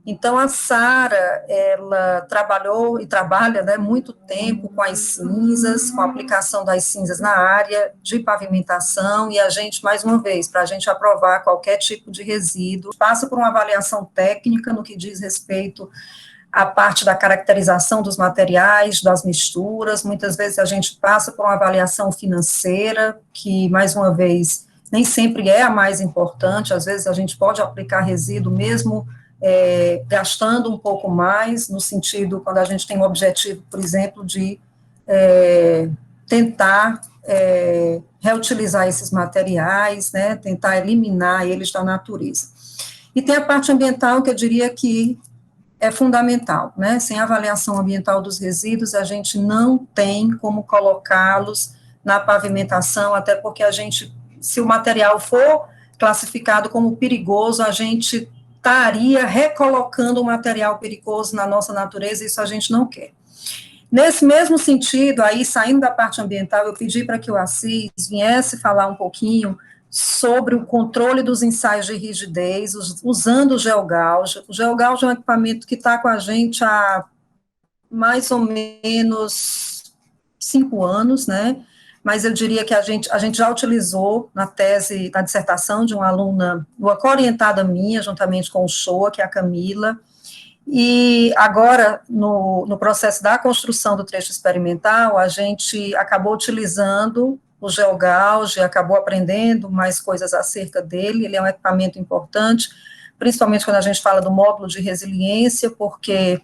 Então, a Sara, ela trabalhou e trabalha, né, muito tempo com as cinzas, com a aplicação das cinzas na área de pavimentação, e a gente, mais uma vez, para a gente aprovar qualquer tipo de resíduo, passa por uma avaliação técnica no que diz respeito à parte da caracterização dos materiais, das misturas, muitas vezes a gente passa por uma avaliação financeira, que, mais uma vez, nem sempre é a mais importante, às vezes a gente pode aplicar resíduo mesmo gastando um pouco mais, no sentido, quando a gente tem o objetivo, por exemplo, de tentar reutilizar esses materiais, né, tentar eliminar eles da natureza. E tem a parte ambiental, que eu diria que é fundamental, né, sem avaliação ambiental dos resíduos, a gente não tem como colocá-los na pavimentação, até porque a gente, se o material for classificado como perigoso, a gente estaria recolocando o material perigoso na nossa natureza, isso a gente não quer. Nesse mesmo sentido, aí, saindo da parte ambiental, eu pedi para que o Assis viesse falar um pouquinho sobre o controle dos ensaios de rigidez, usando o GeoGauge. O GeoGauge é um equipamento que está com a gente há mais ou menos 5 anos, né, mas eu diria que a gente já utilizou na tese, na dissertação de uma aluna, uma co-orientada minha, juntamente com o Shoa, que é a Camila, e agora, no processo da construção do trecho experimental, a gente acabou utilizando o GeoGauge, acabou aprendendo mais coisas acerca dele, ele é um equipamento importante, principalmente quando a gente fala do módulo de resiliência, porque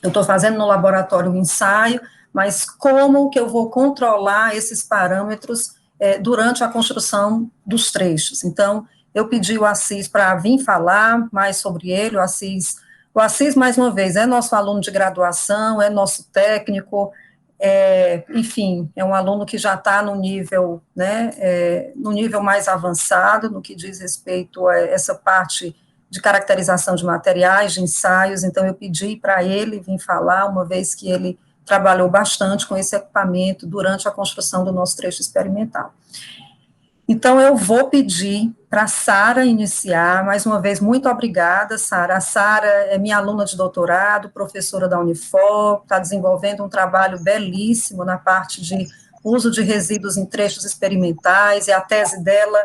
eu estou fazendo no laboratório um ensaio, mas como que eu vou controlar esses parâmetros durante a construção dos trechos? Então, eu pedi o Assis para vir falar mais sobre ele, o Assis, mais uma vez, é nosso aluno de graduação, é nosso técnico, enfim, é um aluno que já está no nível, né, no nível mais avançado, no que diz respeito a essa parte de caracterização de materiais, de ensaios, então eu pedi para ele vir falar, uma vez que ele trabalhou bastante com esse equipamento durante a construção do nosso trecho experimental. Então, eu vou pedir para a Sara iniciar, mais uma vez, muito obrigada, Sara. A Sara é minha aluna de doutorado, professora da Unifor, está desenvolvendo um trabalho belíssimo na parte de uso de resíduos em trechos experimentais, e a tese dela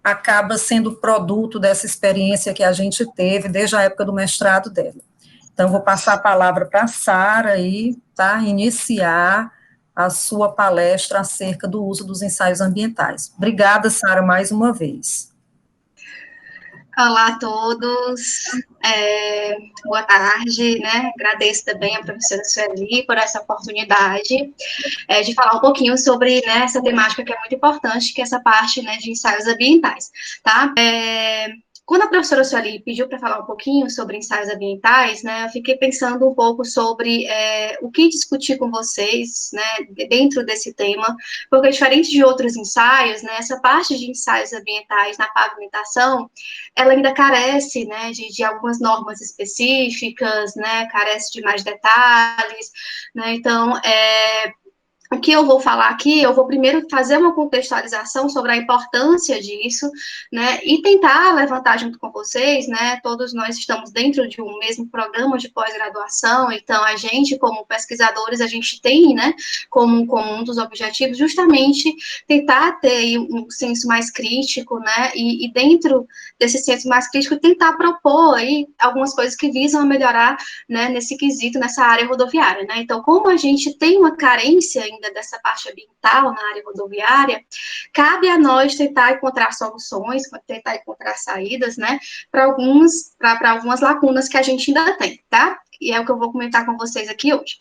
acaba sendo produto dessa experiência que a gente teve desde a época do mestrado dela. Então, vou passar a palavra para a Sara aí, tá, iniciar a sua palestra acerca do uso dos ensaios ambientais. Obrigada, Sara, mais uma vez. Olá a todos, boa tarde, né? Agradeço também a professora Sueli por essa oportunidade de falar um pouquinho sobre, né, essa temática que é muito importante, que é essa parte, né, de ensaios ambientais, tá? Quando a professora Sueli pediu para falar um pouquinho sobre ensaios ambientais, né, eu fiquei pensando um pouco sobre o que discutir com vocês, né, dentro desse tema, porque diferente de outros ensaios, né, essa parte de ensaios ambientais na pavimentação, ela ainda carece, né, de algumas normas específicas, né, carece de mais detalhes, né, então, o que eu vou falar aqui, eu vou primeiro fazer uma contextualização sobre a importância disso, né, e tentar levantar junto com vocês, né, todos nós estamos dentro de um mesmo programa de pós-graduação, então a gente, como pesquisadores, a gente tem, né, como um dos objetivos, justamente tentar ter um senso mais crítico, né, e dentro desse senso mais crítico, tentar propor aí algumas coisas que visam a melhorar, né, nesse quesito, nessa área rodoviária, né, então como a gente tem uma carência ainda dessa parte ambiental na área rodoviária, cabe a nós tentar encontrar soluções, tentar encontrar saídas, né, para algumas lacunas que a gente ainda tem, tá? E é o que eu vou comentar com vocês aqui hoje.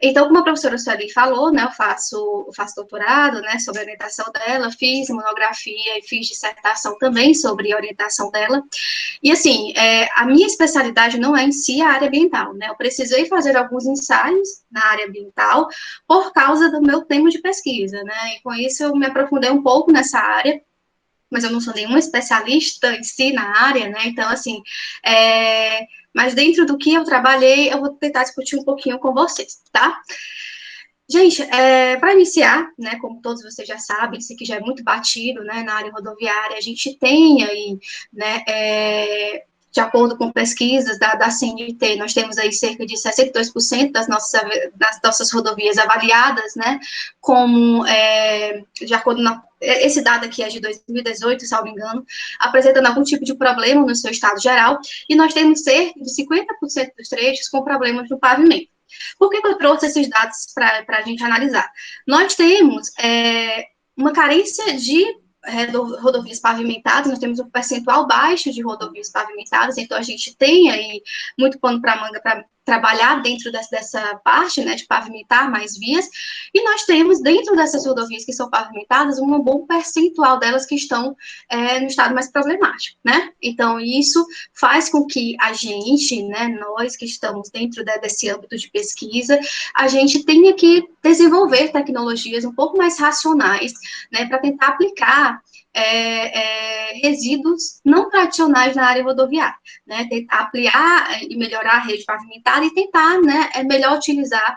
Então, como a professora Sueli falou, né, eu faço doutorado, né, sobre a orientação dela, fiz monografia e fiz dissertação também sobre a orientação dela, e assim, a minha especialidade não é em si a área ambiental, né, eu precisei fazer alguns ensaios na área ambiental por causa do meu tema de pesquisa, né, e com isso eu me aprofundei um pouco nessa área, mas eu não sou nenhuma especialista em si na área, né, então assim, mas dentro do que eu trabalhei, eu vou tentar discutir um pouquinho com vocês, tá? Gente, para iniciar, né, como todos vocês já sabem, isso aqui já é muito batido, né, na área rodoviária, a gente tem aí, né, de acordo com pesquisas da CNT, nós temos aí cerca de 62% das nossas rodovias avaliadas, né, como, de acordo esse dado aqui é de 2018, se não me engano, apresentando algum tipo de problema no seu estado geral, e nós temos cerca de 50% dos trechos com problemas no pavimento. Por que eu trouxe esses dados para a gente analisar? Nós temos uma carência de rodovias pavimentadas, nós temos um percentual baixo de rodovias pavimentadas, então a gente tem aí muito pano para manga para trabalhar dentro dessa parte, né, de pavimentar mais vias, e nós temos dentro dessas rodovias que são pavimentadas, um bom percentual delas que estão no estado mais problemático, né, então isso faz com que a gente, né, nós que estamos dentro desse âmbito de pesquisa, a gente tenha que desenvolver tecnologias um pouco mais racionais, né, para tentar aplicar resíduos não tradicionais na área rodoviária, né, tentar ampliar e melhorar a rede pavimentada e tentar, né, melhor utilizar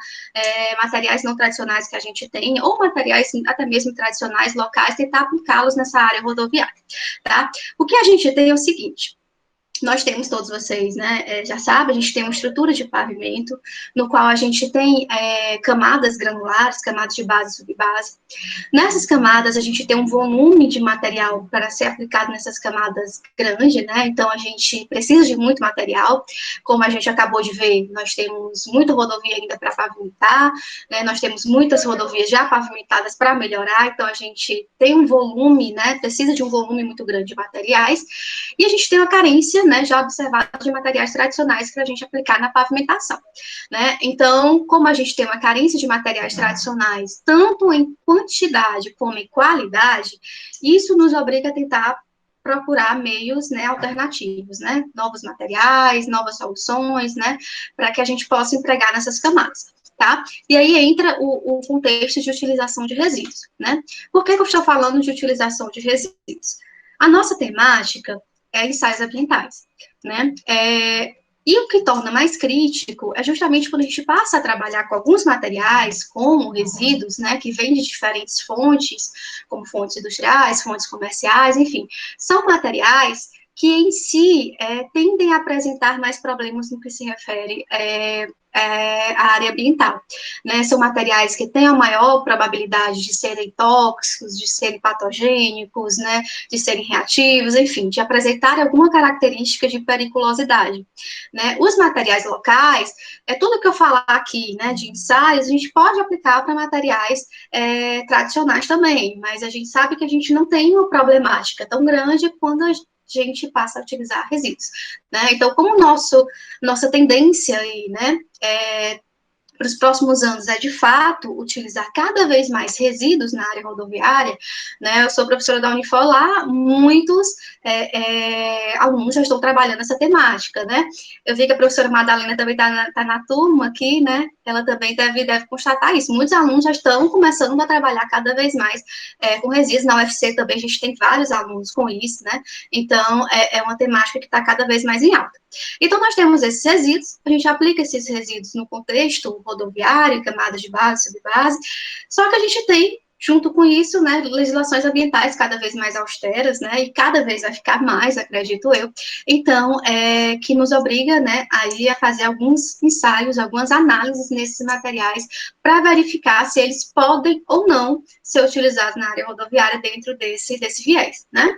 materiais não tradicionais que a gente tem, ou materiais até mesmo tradicionais locais, tentar aplicá-los nessa área rodoviária, tá? O que a gente tem é o seguinte: nós temos, todos vocês, né, já sabem, a gente tem uma estrutura de pavimento, no qual a gente tem camadas granulares, camadas de base e subbase. Nessas camadas, a gente tem um volume de material para ser aplicado nessas camadas grande, né, então a gente precisa de muito material, como a gente acabou de ver, nós temos muita rodovia ainda para pavimentar, né, nós temos muitas rodovias já pavimentadas para melhorar, então a gente tem um volume, né, precisa de um volume muito grande de materiais, e a gente tem uma carência, né, já observada de materiais tradicionais para a gente aplicar na pavimentação, né, então, como a gente tem uma carência de materiais tradicionais, tanto em quantidade como em qualidade, isso nos obriga a tentar procurar meios, né, alternativos, né, novos materiais, novas soluções, né, para que a gente possa empregar nessas camadas, tá? E aí entra o contexto de utilização de resíduos, né? Por que eu estou falando de utilização de resíduos? A nossa temática ensaios ambientais, né? E o que torna mais crítico é justamente quando a gente passa a trabalhar com alguns materiais, como resíduos, né, que vêm de diferentes fontes, como fontes industriais, fontes comerciais, enfim, são materiais que em si tendem a apresentar mais problemas no que se refere à área ambiental, né? São materiais que têm a maior probabilidade de serem tóxicos, de serem patogênicos, né? De serem reativos, enfim, de apresentarem alguma característica de periculosidade, né? Os materiais locais, tudo que eu falar aqui, né, de ensaios, a gente pode aplicar para materiais tradicionais também, mas a gente sabe que a gente não tem uma problemática tão grande quando a gente passa a utilizar resíduos, né? Então, como nossa tendência aí, né, para os próximos anos de fato, utilizar cada vez mais resíduos na área rodoviária, né, eu sou professora da Unifor lá, muitos alunos já estão trabalhando essa temática, né, eu vi que a professora Madalena também tá na turma aqui, né, ela também deve constatar isso, muitos alunos já estão começando a trabalhar cada vez mais com resíduos, na UFC também a gente tem vários alunos com isso, né, então é uma temática que está cada vez mais em alta. Então, nós temos esses resíduos, a gente aplica esses resíduos no contexto rodoviário, camadas de base, subbase, só que a gente tem, junto com isso, né, legislações ambientais cada vez mais austeras, né, e cada vez vai ficar mais, acredito eu, então, que nos obriga, né, aí a fazer alguns ensaios, algumas análises nesses materiais, para verificar se eles podem ou não ser utilizados na área rodoviária dentro desse viés, né.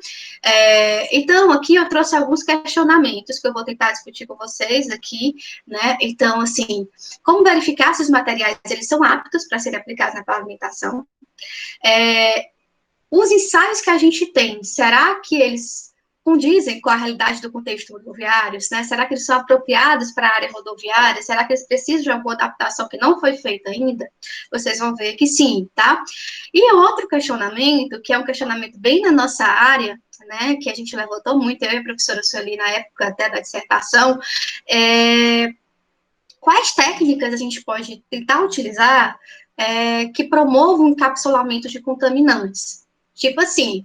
Então, aqui eu trouxe alguns questionamentos que eu vou tentar discutir com vocês aqui, né, então, assim, como verificar se os materiais, eles são aptos para serem aplicados na pavimentação? Os ensaios que a gente tem, será que eles condizem com a realidade do contexto rodoviário, né? Será que eles são apropriados para a área rodoviária? Será que eles precisam de alguma adaptação que não foi feita ainda? Vocês vão ver que sim, tá? E outro questionamento, que é um questionamento bem na nossa área, né, que a gente levantou muito, eu e a professora Sueli, na época até da dissertação, quais técnicas a gente pode tentar utilizar que promovam o encapsulamento de contaminantes? Tipo assim,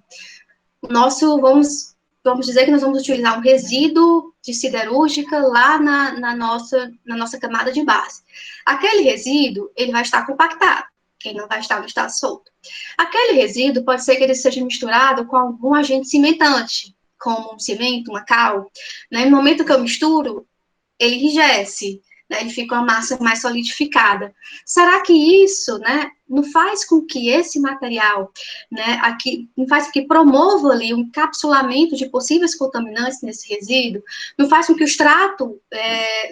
vamos dizer que nós vamos utilizar um resíduo de siderúrgica lá na nossa camada de base. Aquele resíduo, ele vai estar compactado, ele não vai estar no estado solto. Aquele resíduo pode ser que ele seja misturado com algum agente cimentante, como um cimento, uma cal, né? No momento que eu misturo, ele enrijece, né? Ele fica uma massa mais solidificada. Será que isso, né, não faz com que esse material, né, aqui, não faz com que promova ali um encapsulamento de possíveis contaminantes nesse resíduo? Não faz com que o extrato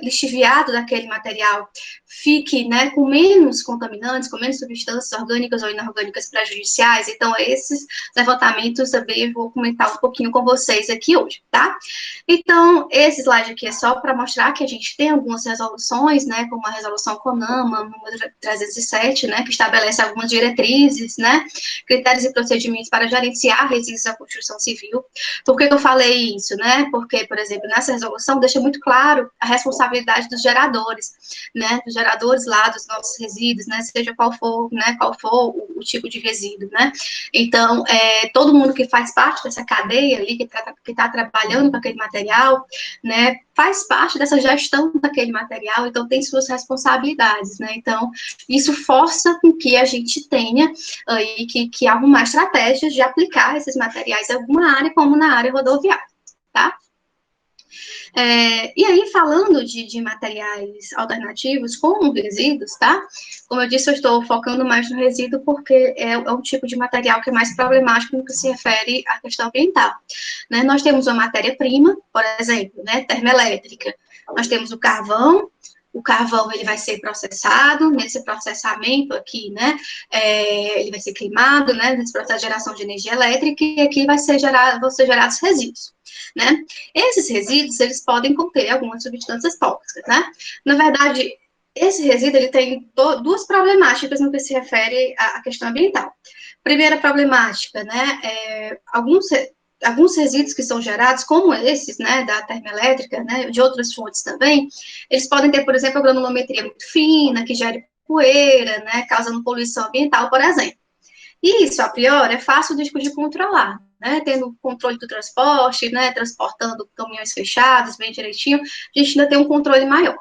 lixiviado daquele material fique, né, com menos contaminantes, com menos substâncias orgânicas ou inorgânicas prejudiciais? Então, esses levantamentos também eu vou comentar um pouquinho com vocês aqui hoje, tá? Então, esse slide aqui é só para mostrar que a gente tem algumas resoluções, né, como a resolução CONAMA, número 307, né, que estabelece algumas diretrizes, né, critérios e procedimentos para gerenciar resíduos da construção civil. Por que eu falei isso, né? Porque, por exemplo, nessa resolução deixa muito claro a responsabilidade dos geradores, né, dos geradores lá dos nossos resíduos, né, seja qual for, né, qual for o tipo de resíduo, né. Então, todo mundo que faz parte dessa cadeia ali, que tá trabalhando com aquele material, né, faz parte dessa gestão daquele material, então tem suas responsabilidades, né, então isso força com que a gente tenha aí que arrumar estratégias de aplicar esses materiais em alguma área, como na área rodoviária, tá? E aí, falando de materiais alternativos, como resíduos, tá? Como eu disse, eu estou focando mais no resíduo porque é um tipo de material que é mais problemático no que se refere à questão ambiental. Né? Nós temos uma matéria-prima, por exemplo, né, termoelétrica. Nós temos o carvão ele vai ser processado, nesse processamento aqui, né, ele vai ser queimado, né, nesse processo de geração de energia elétrica, e aqui vão ser gerados resíduos, né. Esses resíduos, eles podem conter algumas substâncias tóxicas, né. Na verdade, esse resíduo, ele tem duas problemáticas no que se refere à questão ambiental. Primeira problemática, né, alguns resíduos que são gerados, como esses, né, da termoelétrica, né, de outras fontes também, eles podem ter, por exemplo, a granulometria muito fina, que gere poeira, né, causando poluição ambiental, por exemplo. E isso, a priori, é fácil de controlar, né, tendo controle do transporte, né, transportando caminhões fechados, bem direitinho, a gente ainda tem um controle maior.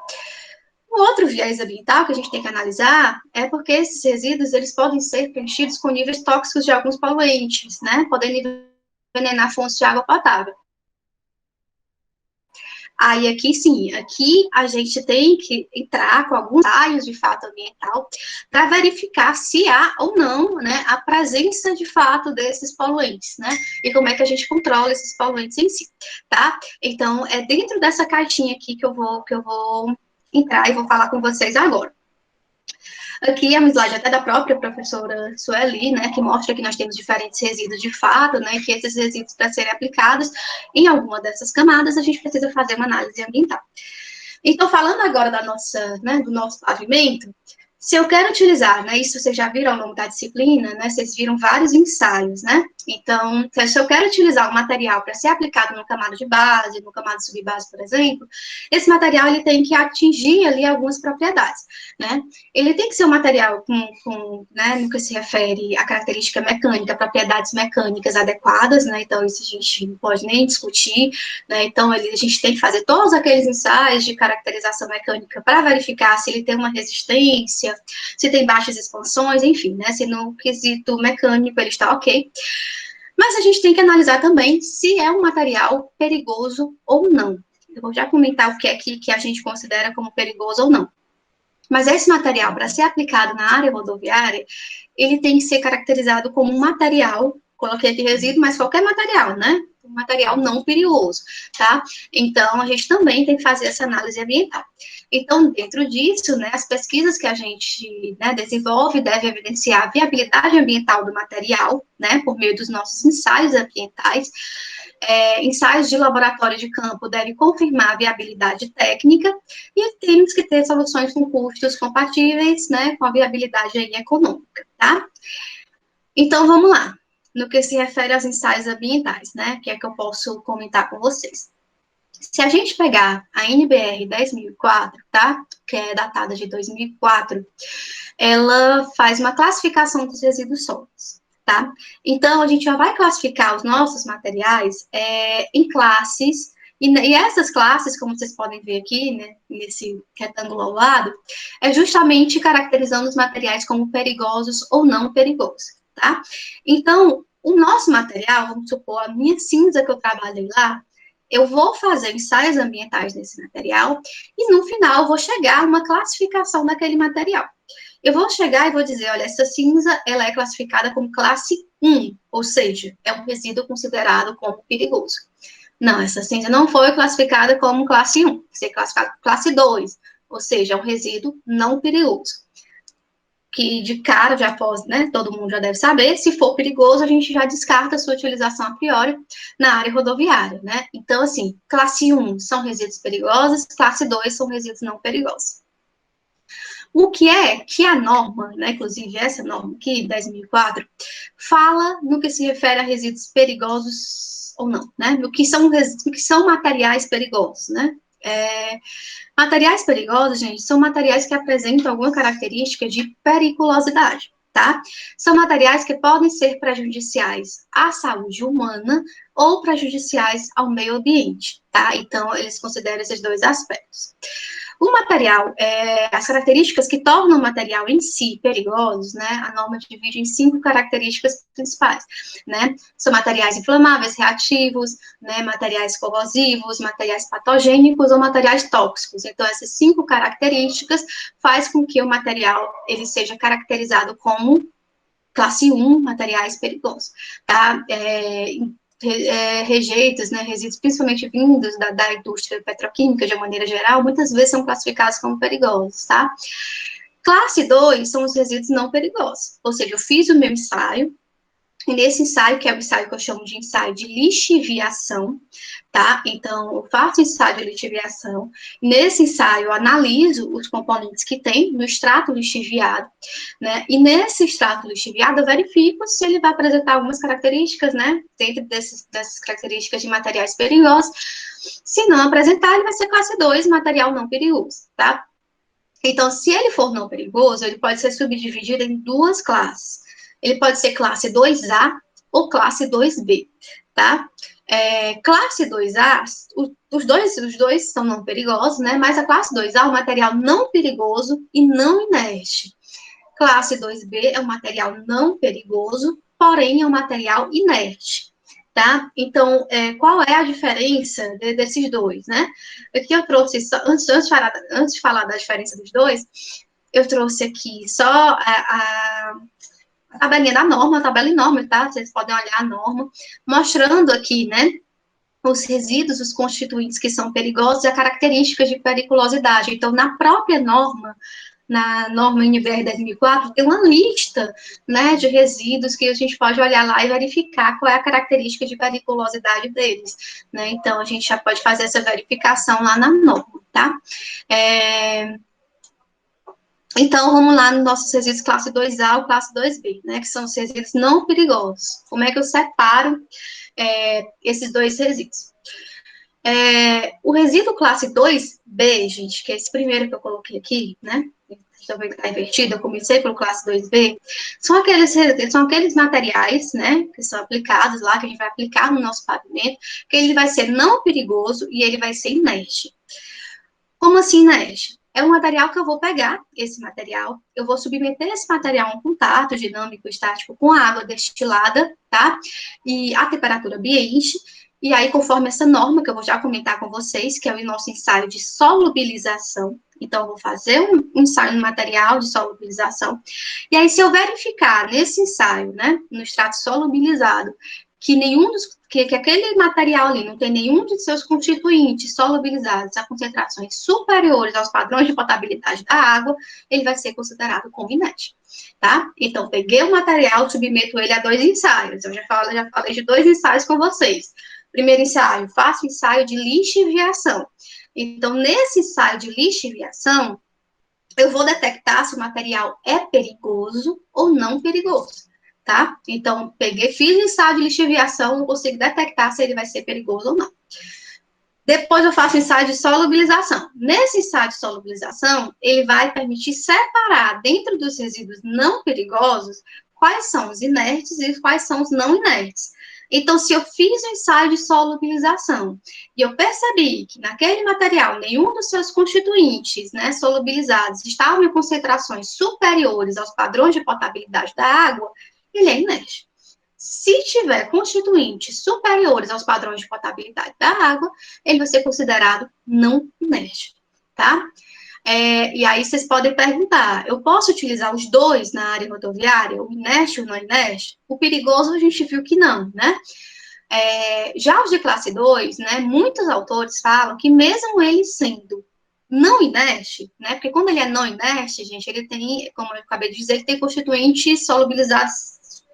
Um outro viés ambiental que a gente tem que analisar é porque esses resíduos, eles podem ser preenchidos com níveis tóxicos de alguns poluentes, né, podendo envenenar fontes de água potável. Aí, aqui sim, aqui a gente tem que entrar com alguns ensaios de fato ambiental para verificar se há ou não, né, a presença de fato desses poluentes, né, e como é que a gente controla esses poluentes em si, tá? Então, é dentro dessa caixinha aqui que eu vou entrar e vou falar com vocês agora. Aqui é um slide até da própria professora Sueli, né, que mostra que nós temos diferentes resíduos de fato, né, que esses resíduos, para serem aplicados em alguma dessas camadas, a gente precisa fazer uma análise ambiental. Então, falando agora da nossa, né, do nosso pavimento, se eu quero utilizar, né, isso vocês já viram ao longo da disciplina, né, vocês viram vários ensaios, né, então, se eu quero utilizar um material para ser aplicado no camada de base, no camada de subbase, por exemplo, esse material, ele tem que atingir ali algumas propriedades, né, ele tem que ser um material né, no que se refere à característica mecânica, propriedades mecânicas adequadas, né, então isso a gente não pode nem discutir, né, então a gente tem que fazer todos aqueles ensaios de caracterização mecânica para verificar se ele tem uma resistência, se tem baixas expansões, enfim, né, se no quesito mecânico ele está ok. Mas a gente tem que analisar também se é um material perigoso ou não. Eu vou já comentar o que é que a gente considera como perigoso ou não. Mas esse material, para ser aplicado na área rodoviária, ele tem que ser caracterizado como um material, coloquei aqui resíduo, mas qualquer material, né? Um material não perigoso, tá? Então, a gente também tem que fazer essa análise ambiental. Então, dentro disso, né, as pesquisas que a gente, né, desenvolve devem evidenciar a viabilidade ambiental do material, né, por meio dos nossos ensaios ambientais. Ensaios de laboratório de campo devem confirmar a viabilidade técnica e temos que ter soluções com custos compatíveis, né, com a viabilidade aí econômica, tá? Então, vamos lá, no que se refere aos ensaios ambientais, né, que é que eu posso comentar com vocês. Se a gente pegar a NBR 10.004, tá, que é datada de 2004, ela faz uma classificação dos resíduos sólidos, tá? Então, a gente já vai classificar os nossos materiais em classes, e essas classes, como vocês podem ver aqui, né, nesse retângulo ao lado, é justamente caracterizando os materiais como perigosos ou não perigosos, tá? Então, o nosso material, vamos supor, a minha cinza que eu trabalhei lá, eu vou fazer ensaios ambientais nesse material e, no final, eu vou chegar a uma classificação daquele material. Eu vou chegar e vou dizer, olha, essa cinza, ela é classificada como classe 1, ou seja, é um resíduo considerado como perigoso. Não, essa cinza não foi classificada como classe 1, foi classificada como classe 2, ou seja, é um resíduo não perigoso. Que de cara, já após, né, todo mundo já deve saber, se for perigoso, a gente já descarta a sua utilização a priori na área rodoviária, né? Então, assim, classe 1 são resíduos perigosos, classe 2 são resíduos não perigosos. O que é que a norma, né, inclusive essa norma aqui, 10.004, fala no que se refere a resíduos perigosos ou não, né? O que são materiais perigosos, né? Materiais perigosos, gente, são materiais que apresentam alguma característica de periculosidade, tá? São materiais que podem ser prejudiciais à saúde humana ou prejudiciais ao meio ambiente, tá? Então, eles consideram esses dois aspectos. O material, as características que tornam o material em si perigosos, né, a norma divide em 5 características principais, né, são materiais inflamáveis, reativos, né, materiais corrosivos, materiais patogênicos ou materiais tóxicos. Então, essas 5 características faz com que o material, ele seja caracterizado como classe 1, materiais perigosos, tá? Rejeitos, né, resíduos principalmente vindos da indústria petroquímica, de maneira geral, muitas vezes são classificados como perigosos, tá? Classe 2 são os resíduos não perigosos, ou seja, eu fiz o meu ensaio, e nesse ensaio, que é o ensaio que eu chamo de ensaio de lixiviação, tá? Então, eu faço ensaio de lixiviação. Nesse ensaio, eu analiso os componentes que tem no extrato lixiviado, né? E nesse extrato lixiviado, eu verifico se ele vai apresentar algumas características, né? Dentro dessas características de materiais perigosos. Se não apresentar, ele vai ser classe 2, material não perigoso, tá? Então, se ele for não perigoso, ele pode ser subdividido em 2 classes. Ele pode ser classe 2A ou classe 2B, tá? Classe 2A, os dois são não perigosos, né? Mas a classe 2A é um material não perigoso e não inerte. Classe 2B é um material não perigoso, porém é um material inerte, tá? Então, qual é a diferença desses dois, né? Aqui eu trouxe, antes de falar da diferença dos dois, eu trouxe aqui só a tabelinha da norma, a tabela enorme, tá? Vocês podem olhar a norma, mostrando aqui, né, os resíduos, os constituintes que são perigosos e as características de periculosidade. Então, na própria norma, na norma NBR 10.004, tem uma lista, né, de resíduos que a gente pode olhar lá e verificar qual é a característica de periculosidade deles, né? Então, a gente já pode fazer essa verificação lá na norma, tá? Então, vamos lá nos nossos resíduos classe 2A ou classe 2B, né, que são os resíduos não perigosos. Como é que eu separo esses dois resíduos? O resíduo classe 2B, gente, que é esse primeiro que eu coloquei aqui, né, deixa eu ver que está invertido, eu comecei pelo classe 2B, são aqueles materiais, né, que são aplicados lá, que a gente vai aplicar no nosso pavimento, que ele vai ser não perigoso e ele vai ser inerte. Como assim inerte? É um material que eu vou pegar, esse material, eu vou submeter esse material a um contato dinâmico estático com a água destilada, tá? E a temperatura ambiente, e aí, conforme essa norma, que eu vou já comentar com vocês, que é o nosso ensaio de solubilização, então, eu vou fazer um ensaio no material de solubilização, e aí, se eu verificar nesse ensaio, né, no extrato solubilizado, que aquele material ali não tem nenhum de seus constituintes solubilizados a concentrações superiores aos padrões de potabilidade da água, ele vai ser considerado como inerte, tá? Então, peguei o material, submeto ele a 2 ensaios. Eu já falei de 2 ensaios com vocês. Primeiro ensaio, faço ensaio de lixiviação. Então, nesse ensaio de lixiviação, eu vou detectar se o material é perigoso ou não perigoso, tá? Então, fiz o ensaio de lixiviação, não consigo detectar se ele vai ser perigoso ou não. Depois eu faço o ensaio de solubilização. Nesse ensaio de solubilização, ele vai permitir separar dentro dos resíduos não perigosos quais são os inertes e quais são os não inertes. Então, se eu fiz um ensaio de solubilização e eu percebi que naquele material nenhum dos seus constituintes, né, solubilizados estavam em concentrações superiores aos padrões de potabilidade da água, ele é inerte. Se tiver constituintes superiores aos padrões de potabilidade da água, ele vai ser considerado não inerte, tá? E aí vocês podem perguntar, eu posso utilizar os dois na área rodoviária, o inerte e o não inerte? O perigoso a gente viu que não, né? Já os de classe 2, né, muitos autores falam que mesmo ele sendo não inerte, né, porque quando ele é não inerte, gente, ele tem, como eu acabei de dizer, ele tem constituintes solubilizados,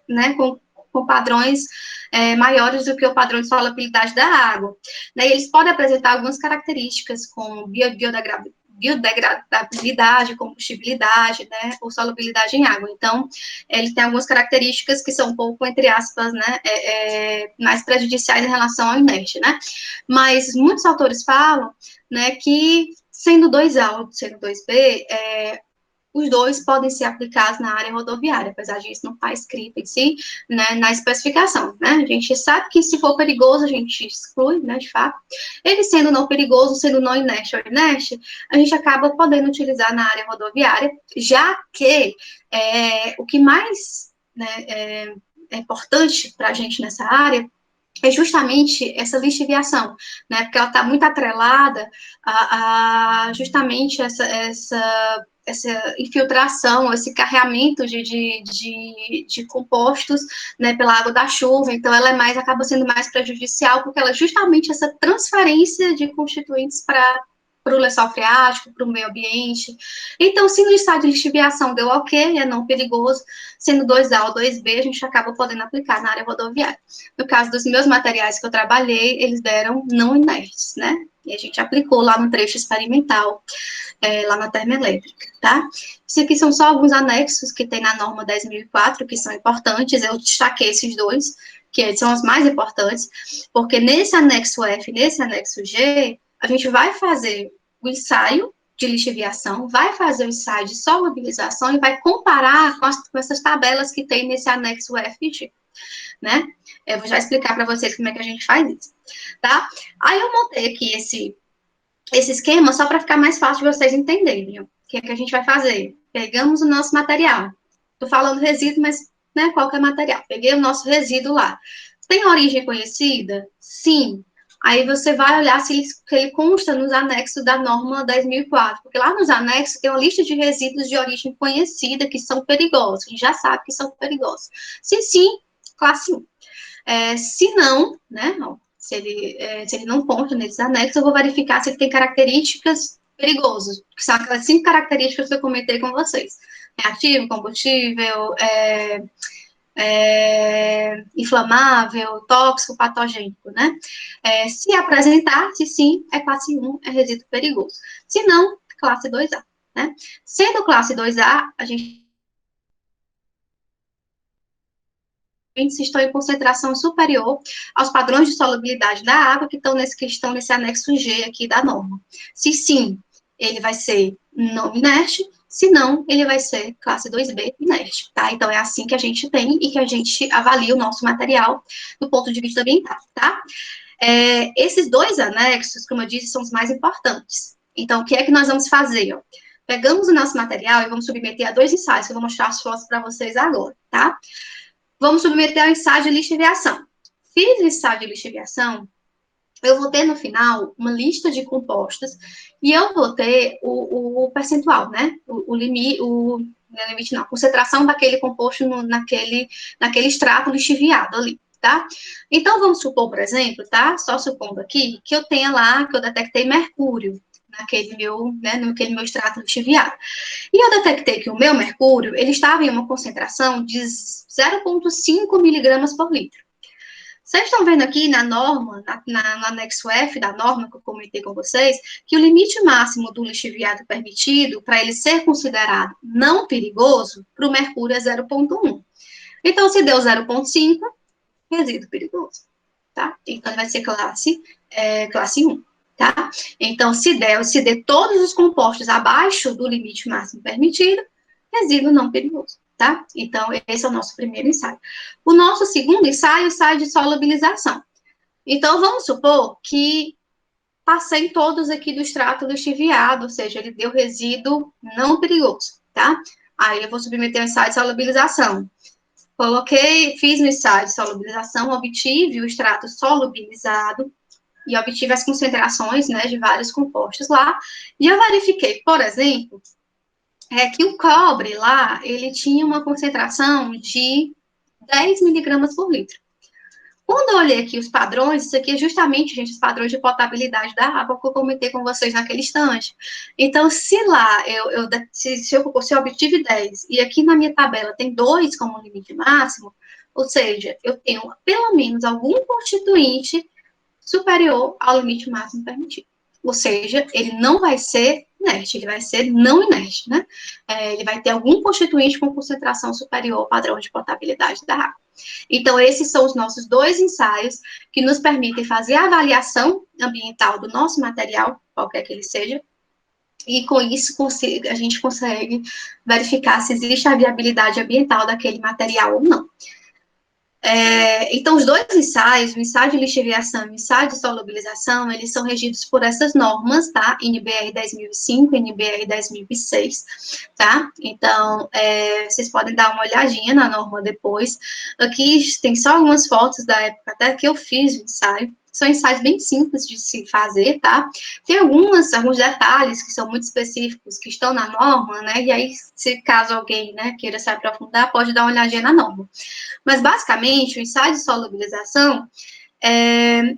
né, com padrões maiores do que o padrão de solubilidade da água. Né, e eles podem apresentar algumas características, como biodegradabilidade, combustibilidade, né, ou solubilidade em água. Então, ele tem algumas características que são um pouco, entre aspas, né, mais prejudiciais em relação ao inerte, né. Mas muitos autores falam, né, que sendo 2A ou sendo 2B, os dois podem ser aplicados na área rodoviária, apesar disso não estar escrito em si, né, na especificação, né, a gente sabe que se for perigoso, a gente exclui, né, de fato, ele sendo não perigoso, sendo não inerte ou inerte, a gente acaba podendo utilizar na área rodoviária, já que o que mais, né, é importante para a gente nessa área é justamente essa lixiviação, né, porque ela está muito atrelada a justamente essa infiltração, esse carreamento de compostos, né, pela água da chuva, então ela acaba sendo mais prejudicial, porque ela justamente essa transferência de constituintes para o lençol freático, para o meio ambiente. Então, se no estado de lixiviação deu ok, é não perigoso, sendo 2A ou 2B, a gente acaba podendo aplicar na área rodoviária. No caso dos meus materiais que eu trabalhei, eles deram não inertes, né? E a gente aplicou lá no trecho experimental, lá na termoelétrica, tá? Isso aqui são só alguns anexos que tem na norma 10.004, que são importantes, eu destaquei esses dois, que são os mais importantes, porque nesse anexo F, nesse anexo G, a gente vai fazer o ensaio de lixiviação, vai fazer o ensaio de solubilização e vai comparar com essas tabelas que tem nesse anexo F e G, né? Eu vou já explicar para vocês como é que a gente faz isso, tá? Aí eu montei aqui esse esquema só para ficar mais fácil de vocês entenderem. O que é que a gente vai fazer? Pegamos o nosso material. Estou falando resíduo, mas né, qualquer material. Peguei o nosso resíduo lá. Tem origem conhecida? Sim. Aí você vai olhar se ele consta nos anexos da norma 10.004, porque lá nos anexos tem uma lista de resíduos de origem conhecida que são perigosos, a gente já sabe que são perigosos. Se sim, classe 1. Se não, né, se ele não consta nesses anexos, eu vou verificar se ele tem características perigosas, que são aquelas 5 características que eu comentei com vocês. Reativo, combustível, inflamável, tóxico, patogênico, né? Se apresentar, se sim, é classe 1, é resíduo perigoso. Se não, classe 2A, né? Sendo classe 2A, a gente estão em concentração superior aos padrões de solubilidade da água que estão nesse anexo G aqui da norma. Se sim, ele vai ser não inerte, se não, ele vai ser classe 2B inerte, tá? Então, é assim que a gente tem e que a gente avalia o nosso material do ponto de vista ambiental, tá? Esses dois anexos, como eu disse, são os mais importantes. Então, o que é que nós vamos fazer? Ó? Pegamos o nosso material e vamos submeter a 2 ensaios, que eu vou mostrar as fotos para vocês agora, tá? Vamos submeter ao ensaio de lixiviação. Fiz o ensaio de lixiviação, eu vou ter no final uma lista de compostos e eu vou ter o percentual, né? O limite, não, a concentração daquele composto naquele extrato lixiviado ali, tá? Então, vamos supor, por exemplo, tá? Só supondo aqui que eu tenha lá, que eu detectei mercúrio naquele meu extrato lixiviado. E eu detectei que o meu mercúrio, ele estava em uma concentração de 0,5 miligramas por litro. Vocês estão vendo aqui na norma, no anexo F da norma que eu comentei com vocês, que o limite máximo do lixiviado permitido, para ele ser considerado não perigoso, para o mercúrio é 0,1. Então, se deu 0,5, resíduo perigoso, tá? Então, vai ser classe 1. Tá? Então, se der todos os compostos abaixo do limite máximo permitido, resíduo não perigoso, tá? Então, esse é o nosso primeiro ensaio. O nosso segundo ensaio é o ensaio de solubilização. Então, vamos supor que passei todos aqui do extrato lixiviado, ou seja, ele deu resíduo não perigoso, tá? Aí eu vou submeter o ensaio de solubilização. fiz o ensaio de solubilização, obtive o extrato solubilizado e obtive as concentrações, né, de vários compostos lá, e eu verifiquei, por exemplo, que o cobre lá, ele tinha uma concentração de 10 miligramas por litro. Quando eu olhei aqui os padrões, isso aqui é justamente, gente, os padrões de potabilidade da água que eu comentei com vocês naquele instante. Então, se lá se eu obtive 10 e aqui na minha tabela tem 2 como limite máximo, ou seja, eu tenho pelo menos algum constituinte superior ao limite máximo permitido. Ou seja, ele não vai ser inerte, ele vai ser não inerte, né? Ele vai ter algum constituinte com concentração superior ao padrão de potabilidade da água. Então, esses são os nossos 2 ensaios que nos permitem fazer a avaliação ambiental do nosso material, qualquer que ele seja, e com isso a gente consegue verificar se existe a viabilidade ambiental daquele material ou não. Então, os 2 ensaios, o ensaio de lixiviação e o ensaio de solubilização, eles são regidos por essas normas, tá? NBR 10.005 e NBR 10.006, tá? Então, vocês podem dar uma olhadinha na norma depois. Aqui tem só algumas fotos da época até que eu fiz o ensaio. São ensaios bem simples de se fazer, tá? Tem alguns detalhes que são muito específicos, que estão na norma, né? E aí, se caso alguém, né, queira se aprofundar, pode dar uma olhadinha na norma. Mas, basicamente, o ensaio de solubilização,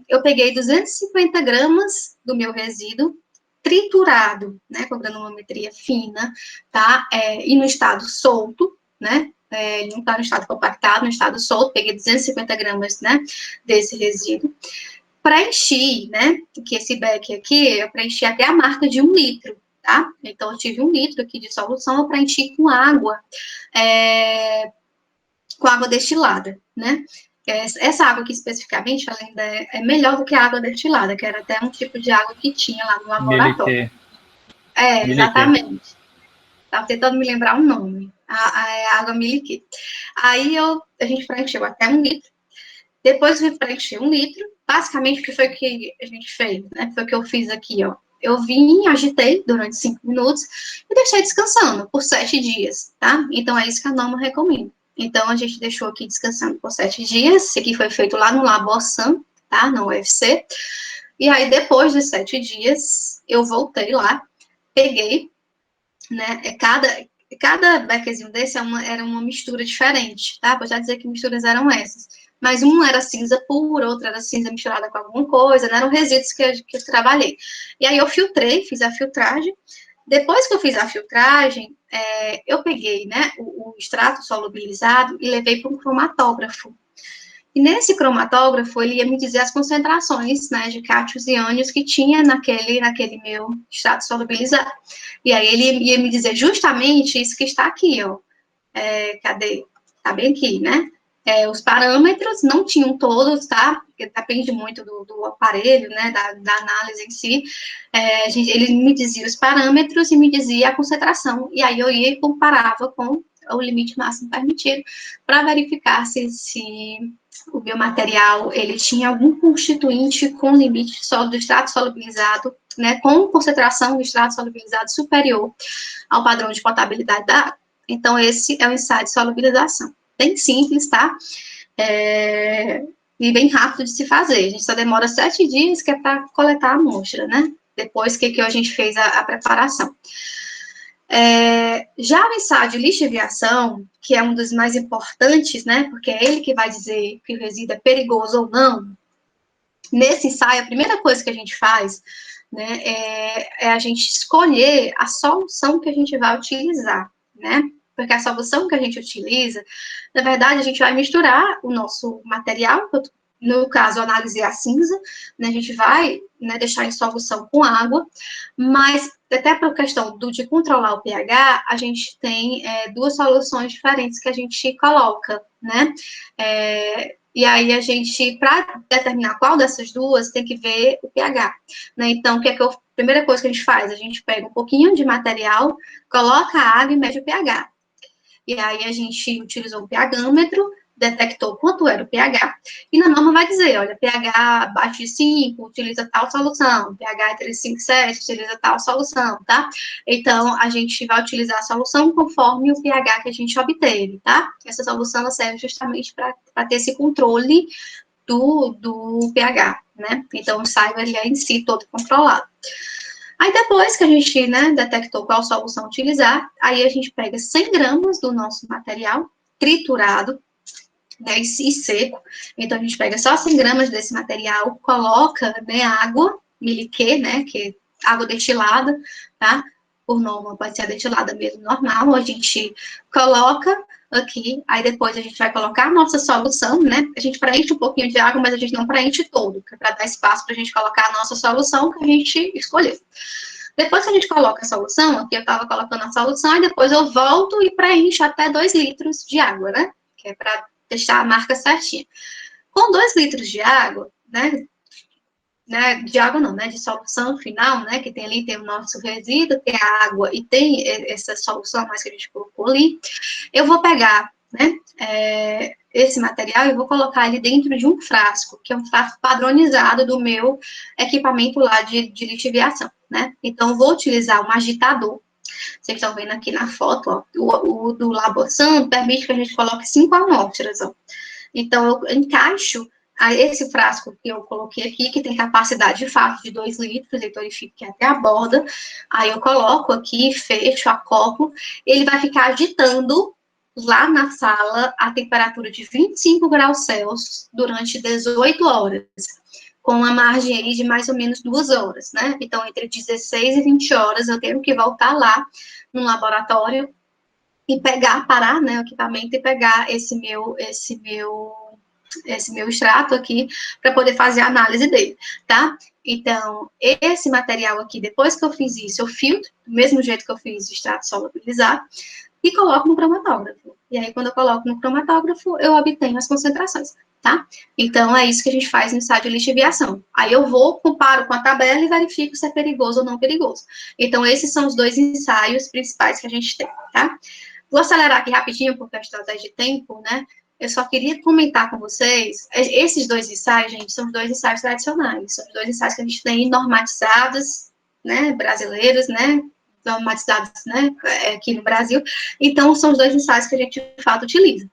eu peguei 250 gramas do meu resíduo triturado, né, com granulometria fina, tá? E no estado solto, né? Ele não está no estado compactado, no estado solto, peguei 250 gramas, né, desse resíduo. Preenchi, né, que esse beck aqui, eu preenchi até a marca de 1 litro, tá? Então, eu tive 1 litro aqui de solução, eu preenchi com água, destilada, né? Essa água aqui, especificamente, ela ainda é melhor do que a água destilada, que era até um tipo de água que tinha lá no laboratório. Exatamente. Estava tentando me lembrar o nome. A água Miliquê. Aí a gente preencheu até 1 litro. Depois eu preenchi 1 litro. Basicamente, o que foi que a gente fez, né? Foi o que eu fiz aqui, ó. Eu vim, agitei durante 5 minutos e deixei descansando por 7 dias, tá? Então, é isso que a norma recomenda. Então, a gente deixou aqui descansando por 7 dias. Isso aqui foi feito lá no Labosan, tá? Na UFC. E aí, depois de 7 dias, eu voltei lá, peguei, né? Cada beckzinho desse era uma mistura diferente, tá? Vou já dizer que misturas eram essas. Mas um era cinza pura, outro era cinza misturada com alguma coisa, né? Eram resíduos que eu trabalhei. E aí eu filtrei, fiz a filtragem. Depois que eu fiz a filtragem, eu peguei, né, o extrato solubilizado e levei para um cromatógrafo. E nesse cromatógrafo, ele ia me dizer as concentrações, né, de cátions e ânions que tinha naquele meu extrato solubilizado. E aí ele ia me dizer justamente isso que está aqui, ó. Cadê? Tá bem aqui, né? Os parâmetros não tinham todos, tá? Porque depende muito do aparelho, né? Da análise em si. Ele me dizia os parâmetros e me dizia a concentração. E aí eu ia e comparava com o limite máximo permitido para verificar se o biomaterial ele tinha algum constituinte com limite do extrato solubilizado, né? Com concentração do extrato solubilizado superior ao padrão de potabilidade da água. Então, esse é o ensaio de solubilização. Bem simples, tá? E bem rápido de se fazer. A gente só demora 7 dias, que é para coletar a amostra, né? Depois que a gente fez a preparação. Já o ensaio de lixiviação, que é um dos mais importantes, né? Porque é ele que vai dizer que o resíduo é perigoso ou não. Nesse ensaio, a primeira coisa que a gente faz, né, é a gente escolher a solução que a gente vai utilizar, né? Porque a solução que a gente utiliza, na verdade, a gente vai misturar o nosso material, no caso, analisar a cinza, né, a gente vai, né, deixar em solução com água, mas até para a questão de controlar o pH, a gente tem 2 soluções diferentes que a gente coloca, né? E aí a gente, para determinar qual dessas 2, tem que ver o pH, né? Então, a primeira coisa que a gente faz? A gente pega um pouquinho de material, coloca a água e mede o pH. E aí a gente utilizou um pHmetro, detectou quanto era o pH, e na norma vai dizer, olha, pH abaixo de 5, utiliza tal solução, pH entre 5 e 7, utiliza tal solução, tá? Então, a gente vai utilizar a solução conforme o pH que a gente obteve, tá? Essa solução ela serve justamente para ter esse controle do pH, né? Então, o ensaio ele é em si todo controlado. Aí, depois que a gente, né, detectou qual solução utilizar, aí a gente pega 100 gramas do nosso material triturado, né, e seco. Então, a gente pega só 100 gramas desse material, coloca, né, água, miliquê, né, que é água destilada, tá? Por norma, pode ser a destilada mesmo, normal. A gente coloca aqui, aí depois a gente vai colocar a nossa solução, né? A gente preenche um pouquinho de água, mas a gente não preenche todo, que é para dar espaço para a gente colocar a nossa solução que a gente escolheu. Depois que a gente coloca a solução, aqui eu estava colocando a solução, e depois eu volto e preencho até 2 litros de água, né? Que é para deixar a marca certinha. Com 2 litros de água, né? De água não, né? De solução final, né? Que tem ali, tem o nosso resíduo, tem a água e tem essa solução mais que a gente colocou ali. Eu vou pegar, né? Esse material e vou colocar ele dentro de um frasco, que é um frasco padronizado do meu equipamento lá de lixiviação, né? Então, eu vou utilizar um agitador. Vocês estão vendo aqui na foto, ó, o do Labosan permite que a gente coloque 5 amostras, ó. Então, eu encaixo esse frasco que eu coloquei aqui, que tem capacidade de fato de 2 litros, então ele fica até a borda. Aí eu coloco aqui, fecho, acoplo, ele vai ficar agitando lá na sala a temperatura de 25 graus Celsius durante 18 horas, com uma margem aí de mais ou menos 2 horas, né? Então, entre 16 e 20 horas eu tenho que voltar lá no laboratório e parar, né, o equipamento e pegar esse meu extrato aqui para poder fazer a análise dele, tá? Então, esse material aqui, depois que eu fiz isso, eu filtro, do mesmo jeito que eu fiz o extrato solubilizado, e coloco no cromatógrafo. E aí, quando eu coloco no cromatógrafo, eu obtenho as concentrações, tá? Então, é isso que a gente faz no ensaio de lixiviação. Aí eu vou, comparo com a tabela e verifico se é perigoso ou não perigoso. Então, esses são os 2 ensaios principais que a gente tem, tá? Vou acelerar aqui rapidinho, por questão de tempo, né? Eu só queria comentar com vocês, esses 2 ensaios, gente, são os 2 ensaios tradicionais, são os 2 ensaios que a gente tem normatizados, né, brasileiros, né, normatizados, né, aqui no Brasil. Então, são os 2 ensaios que a gente, de fato, utiliza.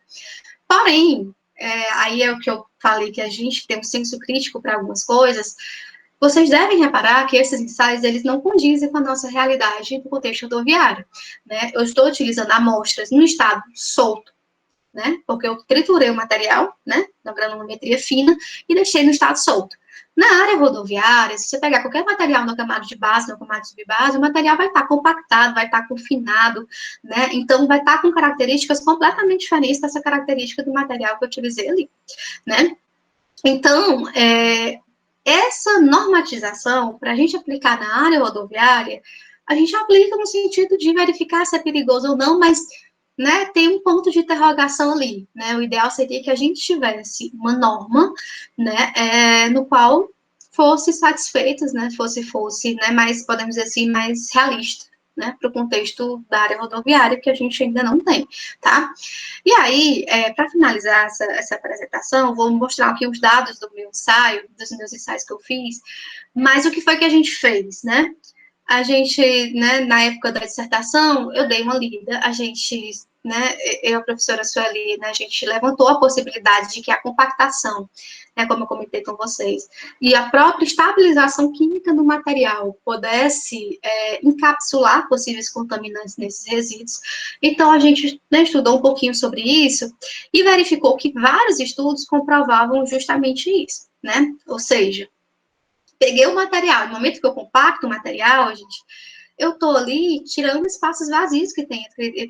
Porém, aí é o que eu falei, que a gente tem um senso crítico para algumas coisas. Vocês devem reparar que esses ensaios, eles não condizem com a nossa realidade do contexto rodoviário, né? Eu estou utilizando amostras no estado solto, né? Porque eu triturei o material, né? Na granulometria fina e deixei no estado solto. Na área rodoviária, se você pegar qualquer material no camada de base, no camada de subbase, o material vai estar compactado, vai estar confinado, né? Então, vai estar com características completamente diferentes dessa característica do material que eu utilizei ali, né? Então, essa normatização, para a gente aplicar na área rodoviária, a gente aplica no sentido de verificar se é perigoso ou não, mas, né, tem um ponto de interrogação ali, né? O ideal seria que a gente tivesse uma norma, né, no qual fosse satisfeitos, né, fosse, né, mais, podemos dizer assim, mais realista, né, para o contexto da área rodoviária, que a gente ainda não tem, tá? E aí, para finalizar essa apresentação, vou mostrar aqui os dados do meu ensaio, dos meus ensaios que eu fiz, mas o que foi que a gente fez, né? A gente, né, na época da dissertação, eu dei uma lida, a gente, né, eu, a professora Sueli, né, a gente levantou a possibilidade de que a compactação, né, como eu comentei com vocês, e a própria estabilização química do material pudesse encapsular possíveis contaminantes nesses resíduos. Então, a gente, né, estudou um pouquinho sobre isso e verificou que vários estudos comprovavam justamente isso, né? Ou seja, peguei o material, no momento que eu compacto o material, gente, eu estou ali tirando espaços vazios que tem,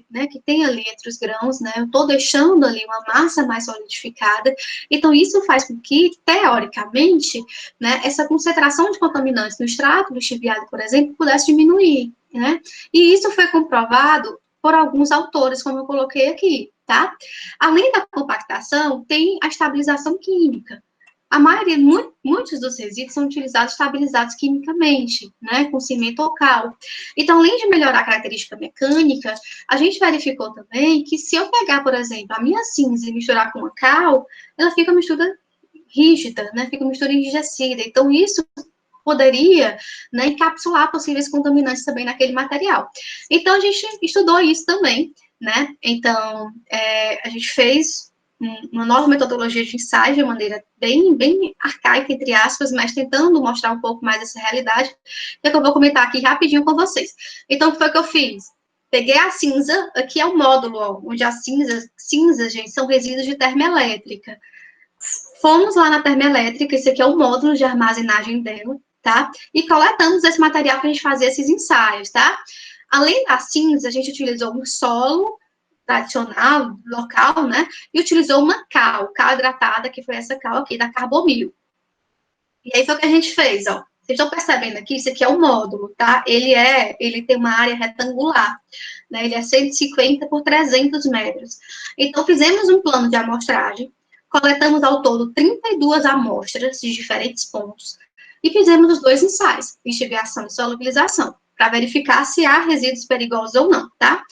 né, que tem ali entre os grãos, né, eu estou deixando ali uma massa mais solidificada, então isso faz com que, teoricamente, né, essa concentração de contaminantes no extrato lixiviado, por exemplo, pudesse diminuir, né, e isso foi comprovado por alguns autores, como eu coloquei aqui, tá? Além da compactação, tem a estabilização química. a maioria, muitos dos resíduos são utilizados, estabilizados quimicamente, né, com cimento ou cal. Então, além de melhorar a característica mecânica, a gente verificou também que se eu pegar, por exemplo, a minha cinza e misturar com a cal, ela fica uma mistura rígida, né, fica uma mistura enrijecida. Então, isso poderia, né, encapsular possíveis contaminantes também naquele material. Então, a gente estudou isso também, né, então, a gente fez uma nova metodologia de ensaio de maneira bem arcaica, entre aspas, mas tentando mostrar um pouco mais essa realidade, que eu vou comentar aqui rapidinho com vocês. Então, o que foi que eu fiz? Peguei a cinza, aqui é o módulo, ó, onde as cinzas, gente, são resíduos de termoelétrica. Fomos lá na termoelétrica, esse aqui é o módulo de armazenagem dela, tá? E coletamos esse material para a gente fazer esses ensaios, tá? Além da cinza, a gente utilizou um solo tradicional, local, né? E utilizou uma cal hidratada, que foi essa cal aqui, da Carbomil. E aí foi o que a gente fez, ó. Vocês estão percebendo aqui? Isso aqui é o módulo, tá? Ele tem uma área retangular, né? Ele é 150 por 300 metros. Então, fizemos um plano de amostragem, coletamos ao todo 32 amostras de diferentes pontos e fizemos os 2 ensaios, lixiviação e solubilização, para verificar se há resíduos perigosos ou não, tá?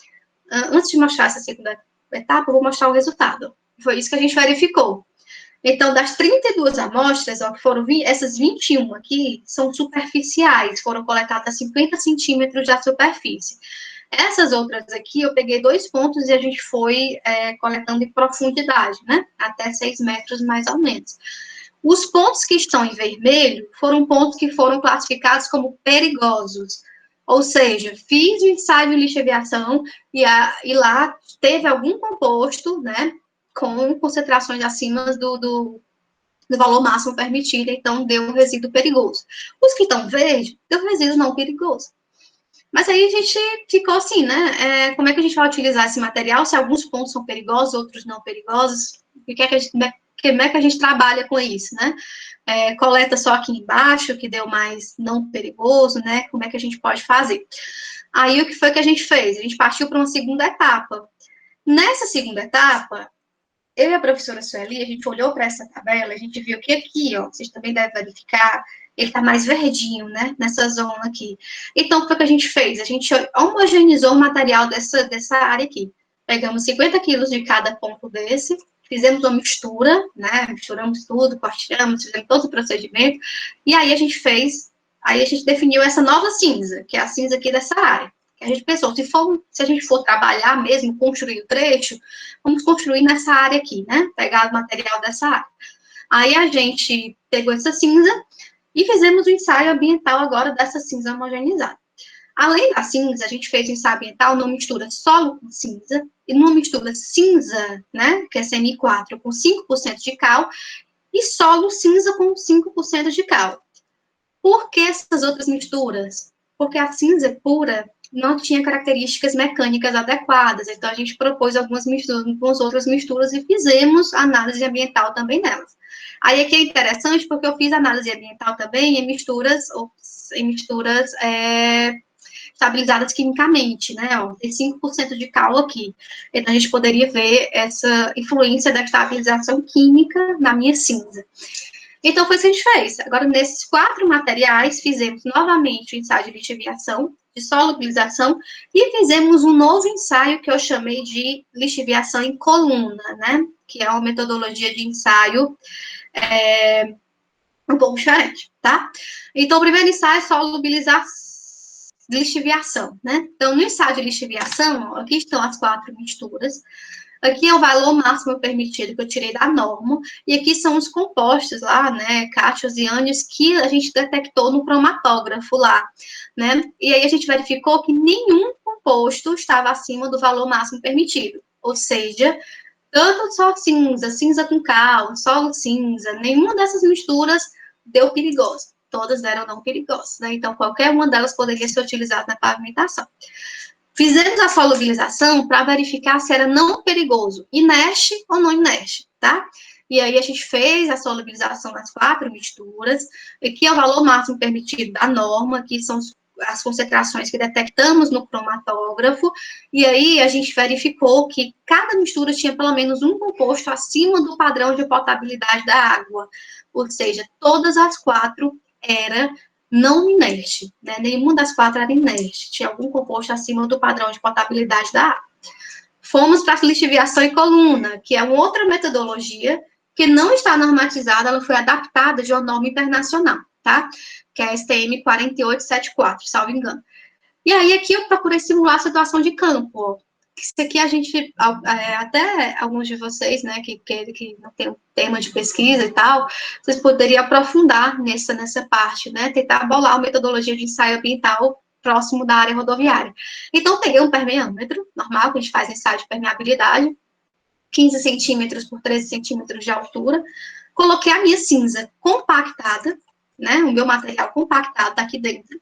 Antes de mostrar essa segunda etapa, eu vou mostrar o resultado. Foi isso que a gente verificou. Então, das 32 amostras, ó, que foram essas 21 aqui, são superficiais, foram coletadas a 50 centímetros da superfície. Essas outras aqui, eu peguei 2 pontos e a gente foi coletando em profundidade, né? Até 6 metros, mais ou menos. Os pontos que estão em vermelho foram pontos que foram classificados como perigosos. Ou seja, fiz o ensaio de lixiviação e lá teve algum composto, né, com concentrações acima do valor máximo permitido, então deu um resíduo perigoso. Os que estão verdes, deu um resíduo não perigoso. Mas aí a gente ficou assim, né, como é que a gente vai utilizar esse material, se alguns pontos são perigosos, outros não perigosos, e como é que a gente trabalha com isso, né? Coleta só aqui embaixo, que deu mais não perigoso, né? Como é que a gente pode fazer? Aí, o que foi que a gente fez? A gente partiu para uma segunda etapa. Nessa segunda etapa, eu e a professora Sueli, a gente olhou para essa tabela, a gente viu que aqui, ó, vocês também devem verificar, ele está mais verdinho, né, nessa zona aqui. Então, o que foi que a gente fez? A gente homogeneizou o material dessa área aqui. Pegamos 50 quilos de cada ponto desse, fizemos uma mistura, né, misturamos tudo, cortamos, fizemos todo o procedimento, e aí a gente definiu essa nova cinza, que é a cinza aqui dessa área. A gente pensou, se a gente for trabalhar mesmo, construir o trecho, vamos construir nessa área aqui, né? Pegar o material dessa área. Aí a gente pegou essa cinza e fizemos o ensaio ambiental agora dessa cinza homogeneizada. Além da cinza, a gente fez o ensaio ambiental numa mistura solo com cinza e numa mistura cinza, né, que é CMI4, com 5% de cal, e solo cinza com 5% de cal. Por que essas outras misturas? Porque a cinza pura não tinha características mecânicas adequadas, então a gente propôs algumas outras misturas e fizemos análise ambiental também nelas. Aí aqui é interessante porque eu fiz análise ambiental também em misturas estabilizadas quimicamente, né? Ó, tem 5% de cal aqui. Então a gente poderia ver essa influência da estabilização química na minha cinza. Então, foi isso que a gente fez. Agora, nesses 4 materiais, fizemos novamente o ensaio de lixiviação, de solubilização, e fizemos um novo ensaio que eu chamei de lixiviação em coluna, né? Que é uma metodologia de ensaio um pouco diferente, tá? Então, o primeiro ensaio é lixiviação, né? Então, no ensaio de lixiviação, ó, aqui estão as 4 misturas. Aqui é o valor máximo permitido que eu tirei da norma, e aqui são os compostos lá, né, cátions e ânions, que a gente detectou no cromatógrafo lá, né, e aí a gente verificou que nenhum composto estava acima do valor máximo permitido, ou seja, tanto só cinza com cal, solo cinza, nenhuma dessas misturas deu perigosa, todas deram não perigosas, né, então qualquer uma delas poderia ser utilizada na pavimentação. Fizemos a solubilização para verificar se era não perigoso, inerte ou não inerte, tá? E aí a gente fez a solubilização nas 4 misturas, aqui é o valor máximo permitido da norma, aqui são as concentrações que detectamos no cromatógrafo, e aí a gente verificou que cada mistura tinha pelo menos um composto acima do padrão de potabilidade da água, ou seja, todas as 4 era não inerte, né? Nenhuma das 4 era inerte, tinha algum composto acima do padrão de potabilidade da água. Fomos para a lixiviação em coluna, que é uma outra metodologia que não está normatizada, ela foi adaptada de uma norma internacional, tá? Que é a STM 4874, salvo engano. E aí, aqui eu procurei simular a situação de campo. Isso aqui a gente, até alguns de vocês, né, que não tem um tema de pesquisa e tal, vocês poderiam aprofundar nessa parte, né, tentar bolar uma metodologia de ensaio ambiental próximo da área rodoviária. Então, peguei um permeâmetro normal, que a gente faz ensaio de permeabilidade, 15 centímetros por 13 centímetros de altura, coloquei a minha cinza compactada, né, o meu material compactado aqui dentro,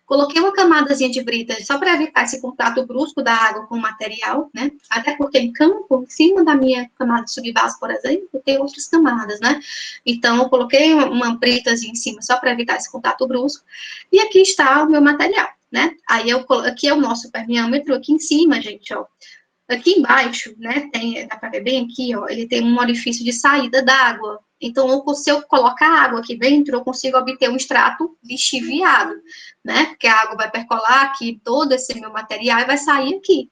coloquei uma camadazinha de brita só para evitar esse contato brusco da água com o material, né, até porque em campo, em cima da minha camada de subbase, por exemplo, tem outras camadas, né, então eu coloquei uma britazinha em cima só para evitar esse contato brusco, e aqui está o meu material, né, aí aqui é o nosso permeâmetro, aqui em cima, gente, ó, aqui embaixo, né, dá para ver bem aqui, ó, ele tem um orifício de saída d'água. Então, se eu colocar água aqui dentro, eu consigo obter um extrato lixiviado, né, porque a água vai percolar aqui todo esse meu material e vai sair aqui.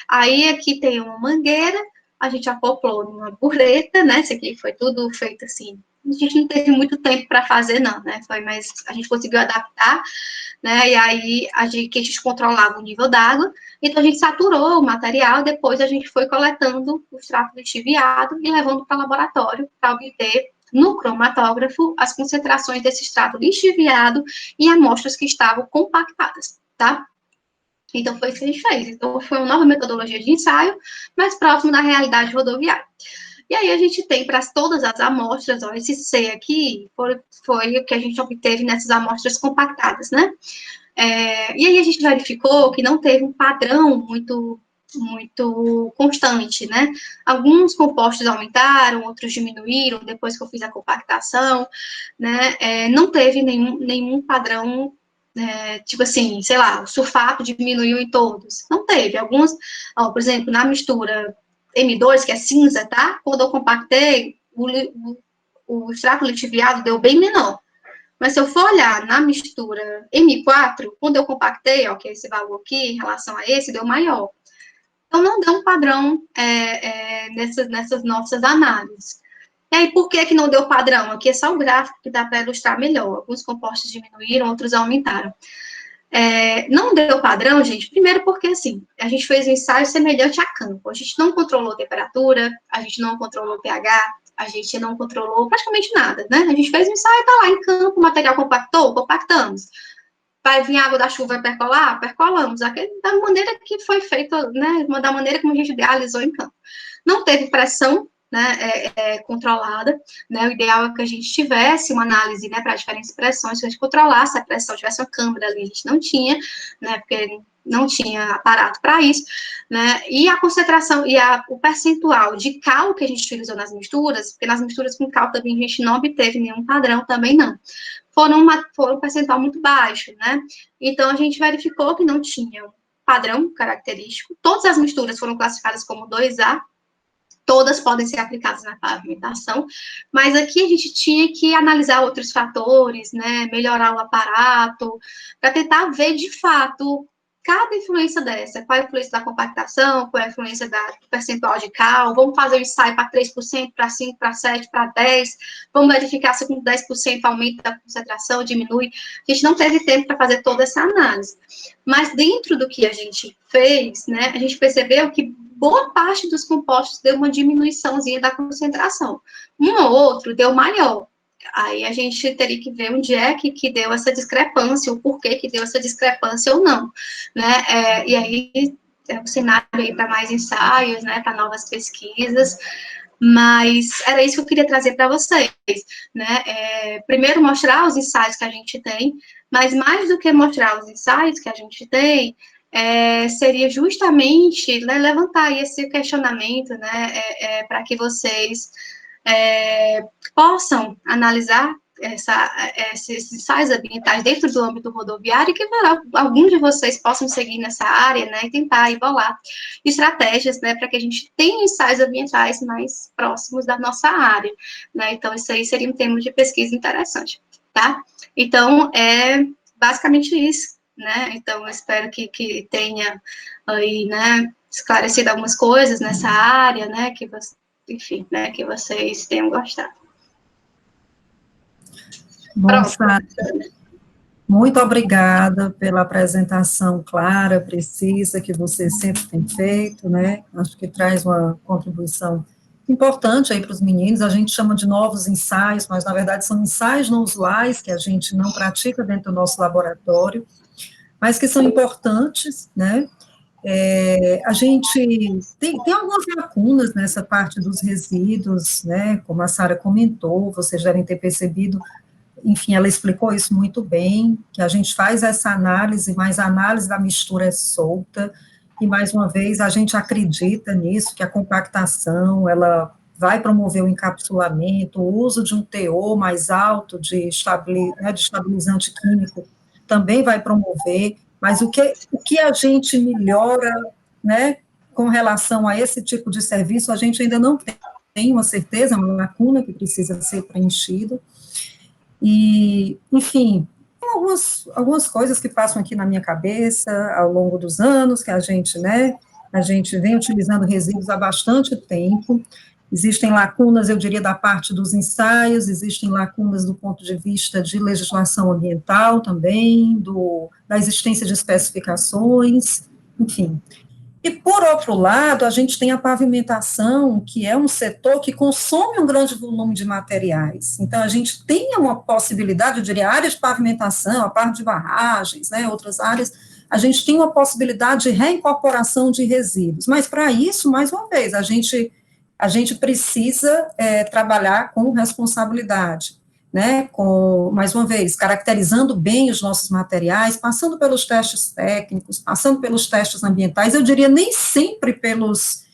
Aí, aqui tem uma mangueira, a gente acoplou numa bureta, né, isso aqui foi tudo feito assim. A gente não teve muito tempo para fazer, não, né, mas a gente conseguiu adaptar, né, e aí a gente controlava o nível d'água, então a gente saturou o material, depois a gente foi coletando o extrato lixiviado e levando para o laboratório para obter no cromatógrafo as concentrações desse extrato lixiviado em amostras que estavam compactadas, tá? Então foi isso que a gente fez. Então foi uma nova metodologia de ensaio, mais próximo da realidade rodoviária. E aí a gente tem para todas as amostras, ó, esse C aqui foi o que a gente obteve nessas amostras compactadas, né? E aí a gente verificou que não teve um padrão muito constante, né? Alguns compostos aumentaram, outros diminuíram depois que eu fiz a compactação, né? Não teve nenhum padrão, tipo assim, sei lá, o sulfato diminuiu em todos. Não teve. Alguns, ó, por exemplo, na mistura M2, que é cinza, tá? Quando eu compactei, o extrato lixiviado deu bem menor. Mas se eu for olhar na mistura M4, quando eu compactei, ó, que é esse valor aqui, em relação a esse, deu maior. Então, não deu um padrão nessas nossas análises. E aí, por que não deu padrão? Aqui é só o gráfico que dá para ilustrar melhor. Alguns compostos diminuíram, outros aumentaram. Não deu padrão, gente, primeiro porque, assim, a gente fez um ensaio semelhante a campo. A gente não controlou temperatura, a gente não controlou pH, a gente não controlou praticamente nada, né? A gente fez um ensaio, tá lá em campo, o material compactou, compactamos. Vai vir água da chuva e percolar? Percolamos. Da maneira que foi feito, né? Da maneira como a gente idealizou em campo. Não teve pressão, né, controlada, né, o ideal é que a gente tivesse uma análise, né, para diferentes pressões, que a gente controlasse a pressão, tivesse uma câmera ali, a gente não tinha, né, porque não tinha aparato para isso, né, e a concentração, e o percentual de cal que a gente utilizou nas misturas, porque nas misturas com cal também a gente não obteve nenhum padrão, também não, foram um percentual muito baixo, né, então a gente verificou que não tinha um padrão característico, todas as misturas foram classificadas como 2A, todas podem ser aplicadas na pavimentação, mas aqui a gente tinha que analisar outros fatores, né, melhorar o aparato, para tentar ver, de fato, cada influência dessa, qual é a influência da compactação, qual é a influência do percentual de cal, vamos fazer o ensaio para 3%, para 5%, para 7%, para 10%, vamos verificar se com 10% aumenta a concentração, diminui. A gente não teve tempo para fazer toda essa análise. Mas dentro do que a gente fez, né, a gente percebeu que boa parte dos compostos deu uma diminuiçãozinha da concentração. Um ou outro deu maior. Aí a gente teria que ver onde é que deu essa discrepância, o porquê que deu essa discrepância ou não, né? E aí é um cenário aí para mais ensaios, né? Para novas pesquisas. Mas era isso que eu queria trazer para vocês, né? Primeiro mostrar os ensaios que a gente tem, mas mais do que mostrar os ensaios que a gente tem, seria justamente, né, levantar esse questionamento, né, para que vocês possam analisar esses ensaios ambientais dentro do âmbito rodoviário, que alguns de vocês possam seguir nessa área, né, e tentar bolar estratégias, né, para que a gente tenha ensaios ambientais mais próximos da nossa área, né, então isso aí seria um tema de pesquisa interessante, tá? Então, é basicamente isso, né, então eu espero que tenha aí, né, esclarecido algumas coisas nessa área, né, enfim, né, que vocês tenham gostado. Bom, Sara, muito obrigada pela apresentação clara, precisa, que você sempre tem feito, né? Acho que traz uma contribuição importante aí para os meninos. A gente chama de novos ensaios, mas na verdade são ensaios não usuais que a gente não pratica dentro do nosso laboratório, mas que são importantes, né? A gente tem algumas lacunas nessa parte dos resíduos, né? Como a Sara comentou, vocês devem ter percebido. Enfim, ela explicou isso muito bem, que a gente faz essa análise, mas a análise da mistura é solta, e mais uma vez a gente acredita nisso, que a compactação, ela vai promover o encapsulamento, o uso de um teor mais alto de estabilizante químico também vai promover, mas o que a gente melhora, né, com relação a esse tipo de serviço, a gente ainda não tem uma certeza, uma lacuna que precisa ser preenchida. E, enfim, tem algumas coisas que passam aqui na minha cabeça ao longo dos anos, que a gente vem utilizando resíduos há bastante tempo. Existem lacunas, eu diria, da parte dos ensaios, existem lacunas do ponto de vista de legislação ambiental também, da existência de especificações, enfim. E, por outro lado, a gente tem a pavimentação, que é um setor que consome um grande volume de materiais. Então, a gente tem uma possibilidade, eu diria, área de pavimentação, a parte de barragens, né, outras áreas, a gente tem uma possibilidade de reincorporação de resíduos. Mas, para isso, mais uma vez, a gente precisa trabalhar com responsabilidade, né, mais uma vez, caracterizando bem os nossos materiais, passando pelos testes técnicos, passando pelos testes ambientais, eu diria nem sempre pelos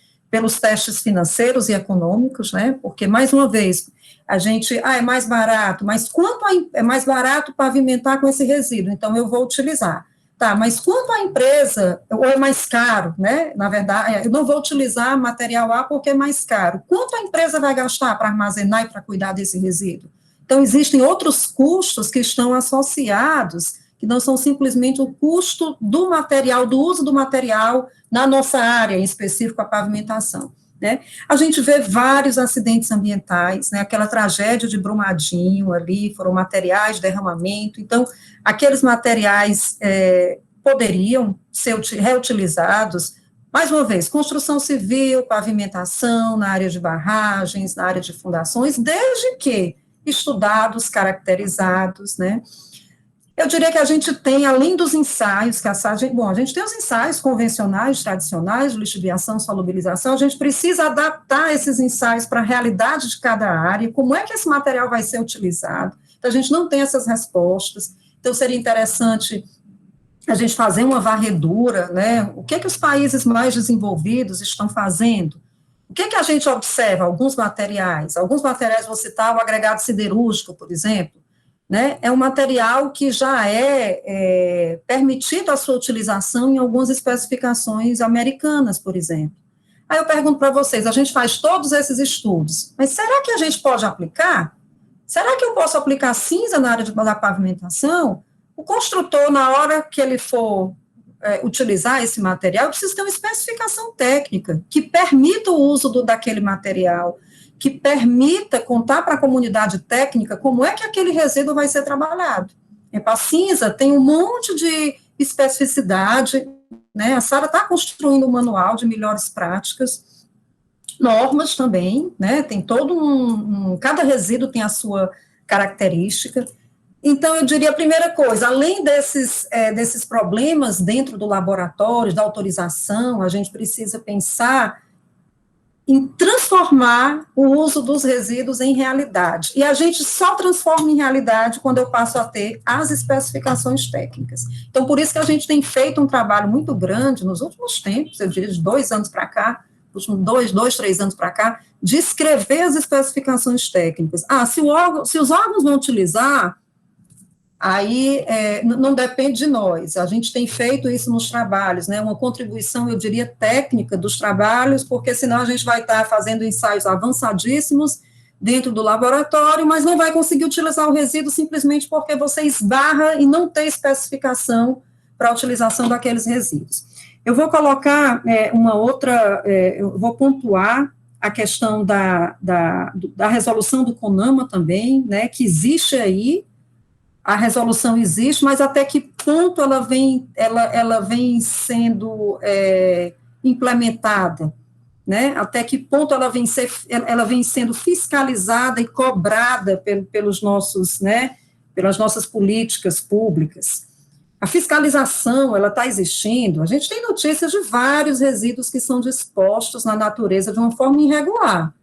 testes financeiros e econômicos, né, porque, mais uma vez, a gente, é mais barato, mas quanto é mais barato pavimentar com esse resíduo, então eu vou utilizar. Tá, mas quanto à empresa, ou é mais caro, né, na verdade, eu não vou utilizar material A porque é mais caro. Quanto a empresa vai gastar para armazenar e para cuidar desse resíduo? Então, existem outros custos que estão associados, que não são simplesmente o custo do material, do uso do material na nossa área, em específico a pavimentação, né? A gente vê vários acidentes ambientais, né? Aquela tragédia de Brumadinho ali, foram materiais de derramamento, então, aqueles materiais poderiam ser reutilizados, mais uma vez, construção civil, pavimentação, na área de barragens, na área de fundações, desde que estudados, caracterizados, né? Eu diria que a gente tem, além dos ensaios, que a gente tem os ensaios convencionais, tradicionais, de lixiviação, solubilização, a gente precisa adaptar esses ensaios para a realidade de cada área, como é que esse material vai ser utilizado. Então, a gente não tem essas respostas, então seria interessante a gente fazer uma varredura, né? O que os países mais desenvolvidos estão fazendo? O que a gente observa? Alguns materiais, vou citar o agregado siderúrgico, por exemplo, né? É um material que já é permitido a sua utilização em algumas especificações americanas, por exemplo. Aí eu pergunto para vocês, a gente faz todos esses estudos, mas será que a gente pode aplicar? Será que eu posso aplicar cinza na área da pavimentação? O construtor, na hora que ele for utilizar esse material, precisa ter uma especificação técnica que permita o uso daquele material, que permita contar para a comunidade técnica como é que aquele resíduo vai ser trabalhado. A cinza tem um monte de especificidade, né? A Sara está construindo um manual de melhores práticas, normas também, né? Tem todo cada resíduo tem a sua característica. Então, eu diria a primeira coisa, além desses problemas dentro do laboratório, da autorização, a gente precisa pensar em transformar o uso dos resíduos em realidade. E a gente só transforma em realidade quando eu passo a ter as especificações técnicas. Então, por isso que a gente tem feito um trabalho muito grande nos últimos tempos, eu diria de 2 anos para cá, últimos 3 anos para cá, de escrever as especificações técnicas. Se os órgãos vão utilizar, aí não depende de nós, a gente tem feito isso nos trabalhos, né, uma contribuição, eu diria, técnica dos trabalhos, porque senão a gente vai estar fazendo ensaios avançadíssimos dentro do laboratório, mas não vai conseguir utilizar o resíduo simplesmente porque você esbarra e não tem especificação para a utilização daqueles resíduos. Eu vou colocar uma outra, eu vou pontuar a questão da resolução do CONAMA também, né, que existe aí, a resolução existe, mas até que ponto ela vem sendo implementada, né, até que ponto ela vem sendo fiscalizada e cobrada pelos nossos, né, pelas nossas políticas públicas. A fiscalização, ela está existindo, a gente tem notícias de vários resíduos que são dispostos na natureza de uma forma irregular.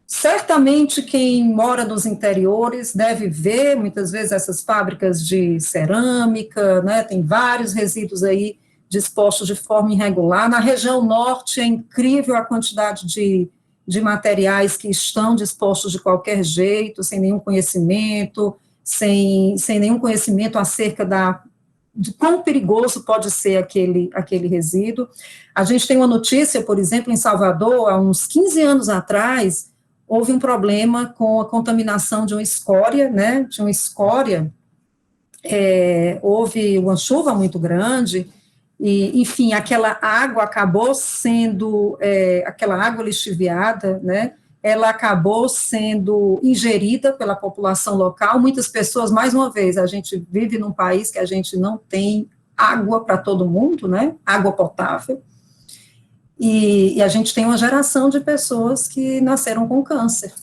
Certamente quem mora nos interiores deve ver, muitas vezes, essas fábricas de cerâmica, né, tem vários resíduos aí dispostos de forma irregular. Na região norte é incrível a quantidade de materiais que estão dispostos de qualquer jeito, sem nenhum conhecimento, sem nenhum conhecimento acerca de quão perigoso pode ser aquele resíduo. A gente tem uma notícia, por exemplo, em Salvador, há uns 15 anos atrás, houve um problema com a contaminação de uma escória, né, houve uma chuva muito grande, e, enfim, aquela água acabou sendo, aquela água lixiviada, né, ela acabou sendo ingerida pela população local. Muitas pessoas, mais uma vez, a gente vive num país que a gente não tem água para todo mundo, né, água potável, e a gente tem uma geração de pessoas que nasceram com câncer,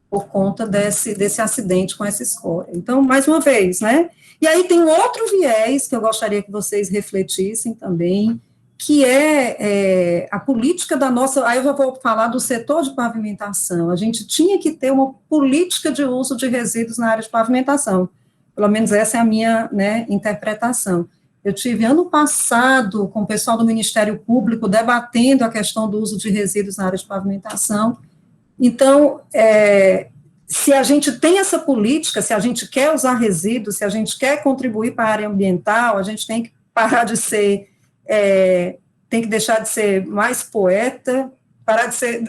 por conta desse acidente com essa escória. Então, mais uma vez, né, e aí tem um outro viés que eu gostaria que vocês refletissem também, que é a política da nossa, aí eu já vou falar do setor de pavimentação, a gente tinha que ter uma política de uso de resíduos na área de pavimentação, pelo menos essa é a minha, né, interpretação. Eu tive ano passado com o pessoal do Ministério Público debatendo a questão do uso de resíduos na área de pavimentação. Então, se a gente tem essa política, se a gente quer usar resíduos, se a gente quer contribuir para a área ambiental, a gente tem que parar de ser, tem que deixar de ser mais poeta,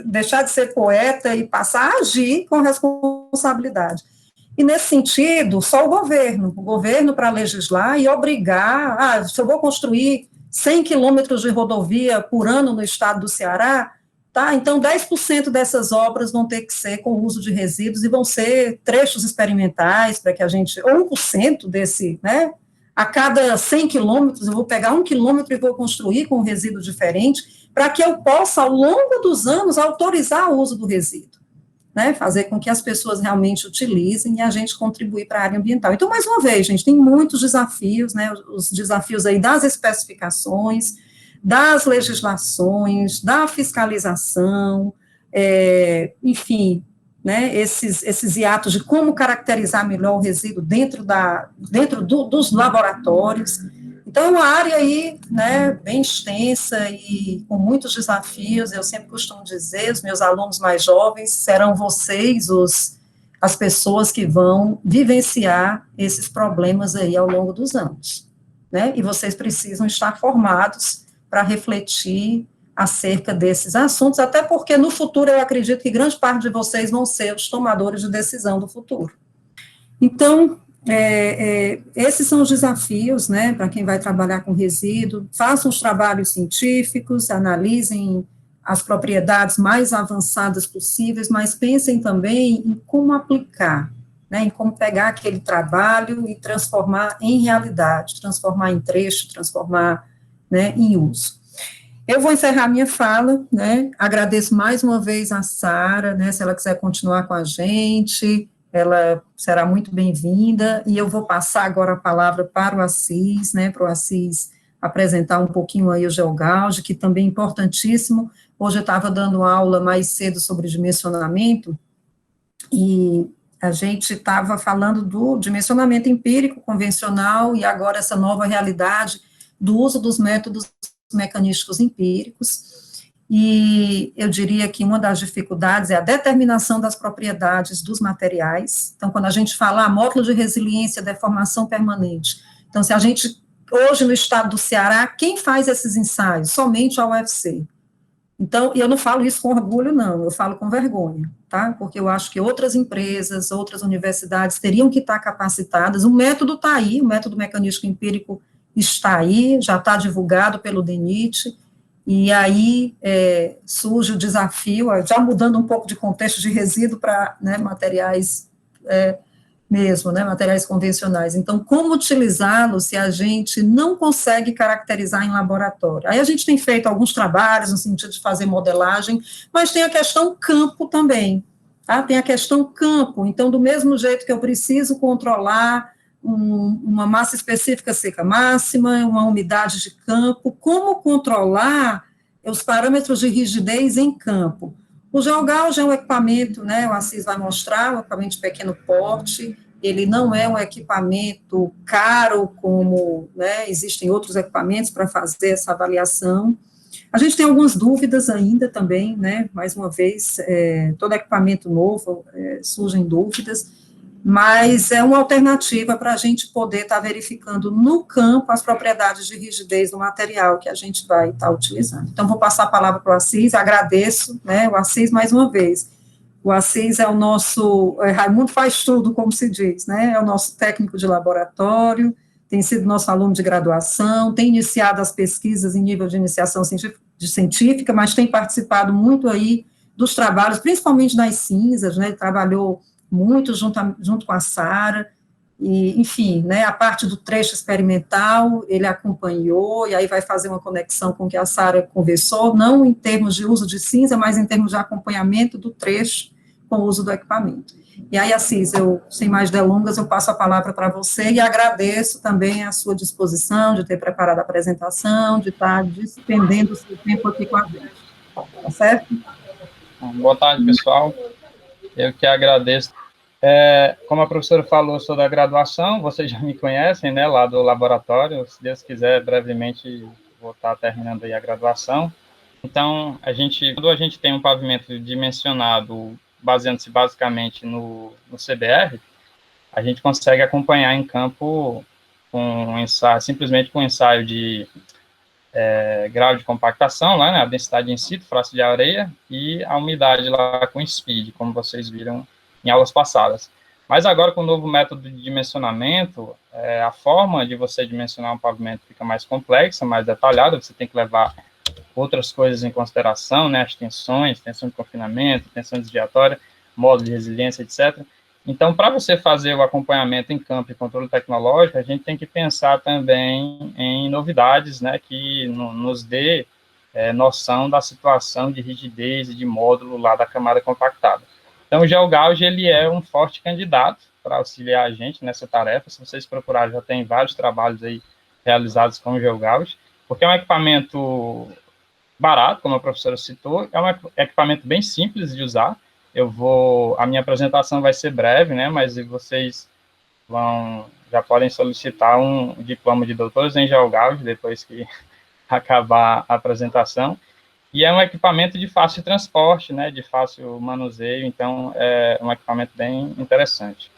deixar de ser poeta e passar a agir com responsabilidade. E, nesse sentido, só o governo para legislar e obrigar, se eu vou construir 100 quilômetros de rodovia por ano no estado do Ceará, tá, então 10% dessas obras vão ter que ser com uso de resíduos e vão ser trechos experimentais para que a gente, ou 1% desse, né, a cada 100 quilômetros eu vou pegar 1 quilômetro e vou construir com um resíduo diferente, para que eu possa, ao longo dos anos, autorizar o uso do resíduo. Né, fazer com que as pessoas realmente utilizem e a gente contribuir para a área ambiental. Então, mais uma vez, gente, tem muitos desafios, né, os desafios aí das especificações, das legislações, da fiscalização, enfim, né, esses hiatos de como caracterizar melhor o resíduo dentro dos laboratórios. Então, é uma área aí, né, bem extensa e com muitos desafios. Eu sempre costumo dizer, os meus alunos mais jovens serão vocês as pessoas que vão vivenciar esses problemas aí ao longo dos anos, né, e vocês precisam estar formados para refletir acerca desses assuntos, até porque no futuro eu acredito que grande parte de vocês vão ser os tomadores de decisão do futuro. Então, esses são os desafios, né, para quem vai trabalhar com resíduo. Façam os trabalhos científicos, analisem as propriedades mais avançadas possíveis, mas pensem também em como aplicar, né, em como pegar aquele trabalho e transformar em realidade, transformar em trecho, transformar, né, em uso. Eu vou encerrar minha fala, né, agradeço mais uma vez a Sara, né, se ela quiser continuar com a gente, ela será muito bem-vinda, e eu vou passar agora a palavra para o Assis, né, para o Assis apresentar um pouquinho aí o GeoGauge, que também é importantíssimo. Hoje eu estava dando aula mais cedo sobre dimensionamento, e a gente estava falando do dimensionamento empírico, convencional, e agora essa nova realidade do uso dos métodos mecanísticos empíricos, e eu diria que uma das dificuldades é a determinação das propriedades dos materiais. Então, quando a gente fala módulo de resiliência, deformação permanente, então, se a gente, hoje no estado do Ceará, quem faz esses ensaios? Somente a UFC. Então, e eu não falo isso com orgulho, não, eu falo com vergonha, tá? Porque eu acho que outras empresas, outras universidades teriam que estar capacitadas, o método está aí, o método mecanístico empírico está aí, já está divulgado pelo DENIT, e aí surge o desafio, já mudando um pouco de contexto de resíduo para, né, materiais mesmo, né, materiais convencionais. Então, como utilizá-los se a gente não consegue caracterizar em laboratório? Aí a gente tem feito alguns trabalhos no sentido de fazer modelagem, mas tem a questão campo também, tá? Tem a questão campo. Então, do mesmo jeito que eu preciso controlar uma massa específica seca máxima, uma umidade de campo, como controlar os parâmetros de rigidez em campo? O GeoGauge é um equipamento, né, o Assis vai mostrar, um equipamento de pequeno porte, ele não é um equipamento caro como, né, existem outros equipamentos para fazer essa avaliação. A gente tem algumas dúvidas ainda também, né, mais uma vez, todo equipamento novo surgem dúvidas, mas é uma alternativa para a gente poder estar verificando no campo as propriedades de rigidez do material que a gente vai estar utilizando. Então, vou passar a palavra para o Assis, agradeço, né, o Assis mais uma vez. O Assis é o nosso, Raimundo faz tudo, como se diz, né, é o nosso técnico de laboratório, tem sido nosso aluno de graduação, tem iniciado as pesquisas em nível de iniciação científica, mas tem participado muito aí dos trabalhos, principalmente nas cinzas, né, ele trabalhou muito junto com a Sara, e, enfim, né, a parte do trecho experimental, ele acompanhou, e aí vai fazer uma conexão com o que a Sara conversou, não em termos de uso de cinza, mas em termos de acompanhamento do trecho com o uso do equipamento. E aí, Assis, sem mais delongas, eu passo a palavra para você e agradeço também a sua disposição de ter preparado a apresentação, de estar despendendo o seu tempo aqui com a gente. Tá certo? Boa tarde, pessoal. Eu que agradeço. Como a professora falou, sou da graduação, vocês já me conhecem, né, lá do laboratório. Se Deus quiser, brevemente vou estar terminando aí a graduação. Então, quando a gente tem um pavimento dimensionado, baseando-se basicamente no CBR, a gente consegue acompanhar em campo simplesmente com um ensaio de grau de compactação, lá, né, a densidade in situ, faixa de areia, e a umidade lá com speed, como vocês viram em aulas passadas. Mas agora, com o novo método de dimensionamento, a forma de você dimensionar um pavimento fica mais complexa, mais detalhada, você tem que levar outras coisas em consideração, né, as tensões, tensão de confinamento, tensão desviatória, módulo de resiliência, etc. Então, para você fazer o acompanhamento em campo e controle tecnológico, a gente tem que pensar também em novidades, né, que nos dê noção da situação de rigidez e de módulo lá da camada compactada. Então, o GeoGauge, ele é um forte candidato para auxiliar a gente nessa tarefa. Se vocês procurarem, já tem vários trabalhos aí realizados com o GeoGauge, porque é um equipamento barato, como a professora citou, é um equipamento bem simples de usar. A minha apresentação vai ser breve, né, mas vocês já podem solicitar um diploma de doutores em GeoGauge depois que acabar a apresentação. E é um equipamento de fácil transporte, né, de fácil manuseio, então é um equipamento bem interessante.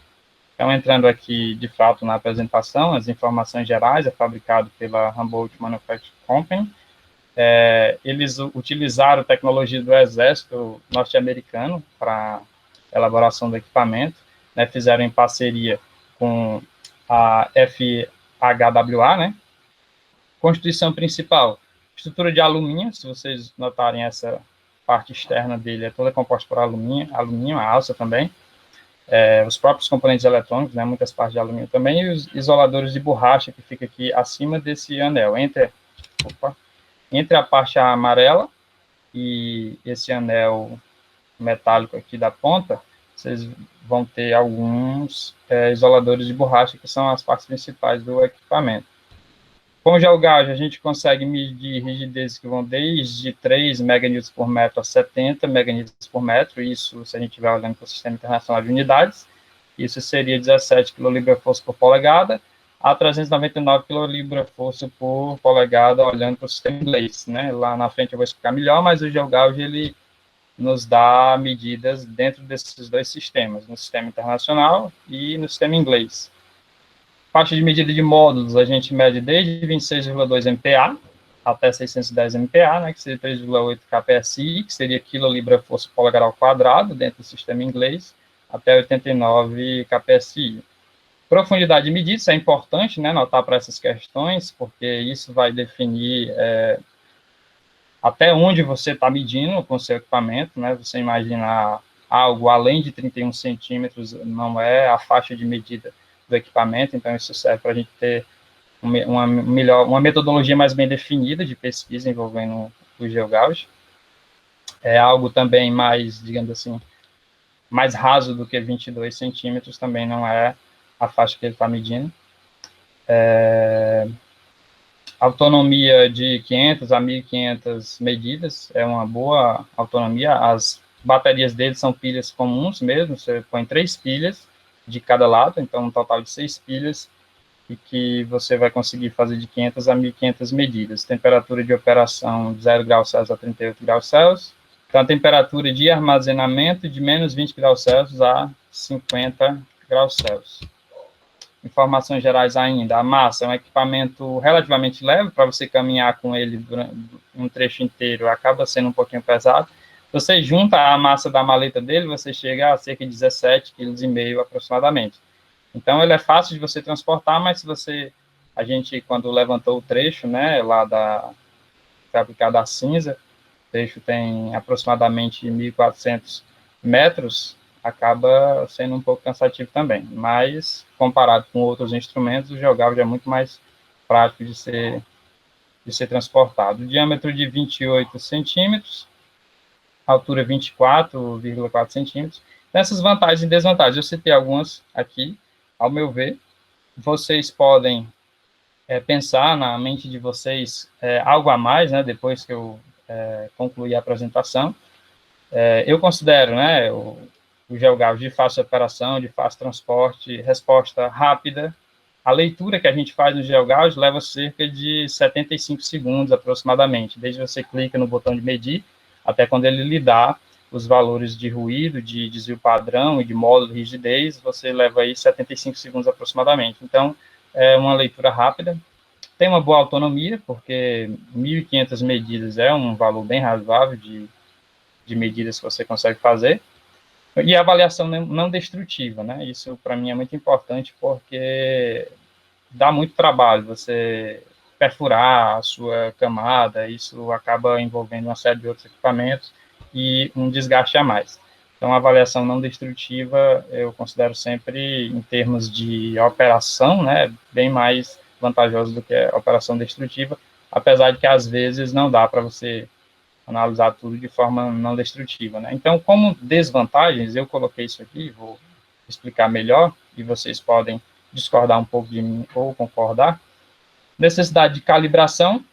Então, entrando aqui, de fato, na apresentação, as informações gerais, é fabricado pela Humboldt Manufacturing Company. Eles utilizaram tecnologia do Exército norte-americano para a elaboração do equipamento, né, fizeram em parceria com a FHWA, né. Constituição principal, estrutura de alumínio, se vocês notarem essa parte externa dele, é toda composta por alumínio, a alça também, os próprios componentes eletrônicos, né, muitas partes de alumínio também, e os isoladores de borracha, que fica aqui acima desse anel, entre a parte amarela e esse anel metálico aqui da ponta, vocês vão ter alguns isoladores de borracha, que são as partes principais do equipamento. Com o GeoGauge, a gente consegue medir rigidezes que vão desde 3 meganewtons por metro a 70 meganewtons por metro, isso se a gente estiver olhando para o Sistema Internacional de Unidades, isso seria 17 kgfs por polegada, a 399 kgfm por polegada, olhando para o sistema inglês, né? Lá na frente eu vou explicar melhor, mas o GeoGauge, ele nos dá medidas dentro desses dois sistemas, no sistema internacional e no sistema inglês. Faixa de medida de módulos, a gente mede desde 26,2 MPa até 610 MPa, né, que seria 3,8 kPSI, que seria quilolibra força polegar ao quadrado, dentro do sistema inglês, até 89 kPSI. Profundidade de medida, isso é importante, né, notar para essas questões, porque isso vai definir até onde você está medindo com o seu equipamento, né, você imaginar algo além de 31 centímetros não é a faixa de medida do equipamento, então isso serve para a gente ter uma metodologia mais bem definida de pesquisa envolvendo o GeoGauge. É algo também mais, digamos assim, mais raso do que 22 centímetros, também não é a faixa que ele está medindo. Autonomia de 500 a 1.500 medidas, é uma boa autonomia. As baterias dele são pilhas comuns mesmo, você põe 3 pilhas de cada lado, então um total de 6 pilhas, e que você vai conseguir fazer de 500 a 1.500 medidas. Temperatura de operação de 0 graus Celsius a 38 graus Celsius. Então, a temperatura de armazenamento de menos 20 graus Celsius a 50 graus Celsius. Informações gerais ainda. A massa é um equipamento relativamente leve, para você caminhar com ele durante um trecho inteiro, acaba sendo um pouquinho pesado. Você junta a massa da maleta dele, você chega a cerca de 17,5 kg aproximadamente. Então, ele é fácil de você transportar, mas se a gente, quando levantou o trecho, né, lá foi aplicada a cinza, o trecho tem aproximadamente 1.400 metros, acaba sendo um pouco cansativo também, mas, comparado com outros instrumentos, o GeoGauge é muito mais prático de ser transportado. O diâmetro de 28 centímetros, altura 24,4 centímetros. Nessas vantagens e desvantagens, eu citei algumas aqui. Ao meu ver, vocês podem pensar na mente de vocês algo a mais, né, depois que eu concluir a apresentação. Eu considero, né, o GeoGauge de fácil operação, de fácil transporte, resposta rápida. A leitura que a gente faz no GeoGauge leva cerca de 75 segundos aproximadamente, desde você clica no botão de medir até quando ele lhe dá os valores de ruído, de desvio padrão e de módulo de rigidez, você leva aí 75 segundos aproximadamente. Então, é uma leitura rápida. Tem uma boa autonomia, porque 1.500 medidas é um valor bem razoável de medidas que você consegue fazer. E a avaliação não destrutiva, né? Isso, para mim, é muito importante, porque dá muito trabalho você perfurar a sua camada, isso acaba envolvendo uma série de outros equipamentos, e um desgaste a mais. Então, a avaliação não destrutiva, eu considero sempre, em termos de operação, né, bem mais vantajosa do que a operação destrutiva, apesar de que, às vezes, não dá para você analisar tudo de forma não destrutiva, né. Então, como desvantagens, eu coloquei isso aqui, vou explicar melhor, e vocês podem discordar um pouco de mim ou concordar. Necessidade de calibração,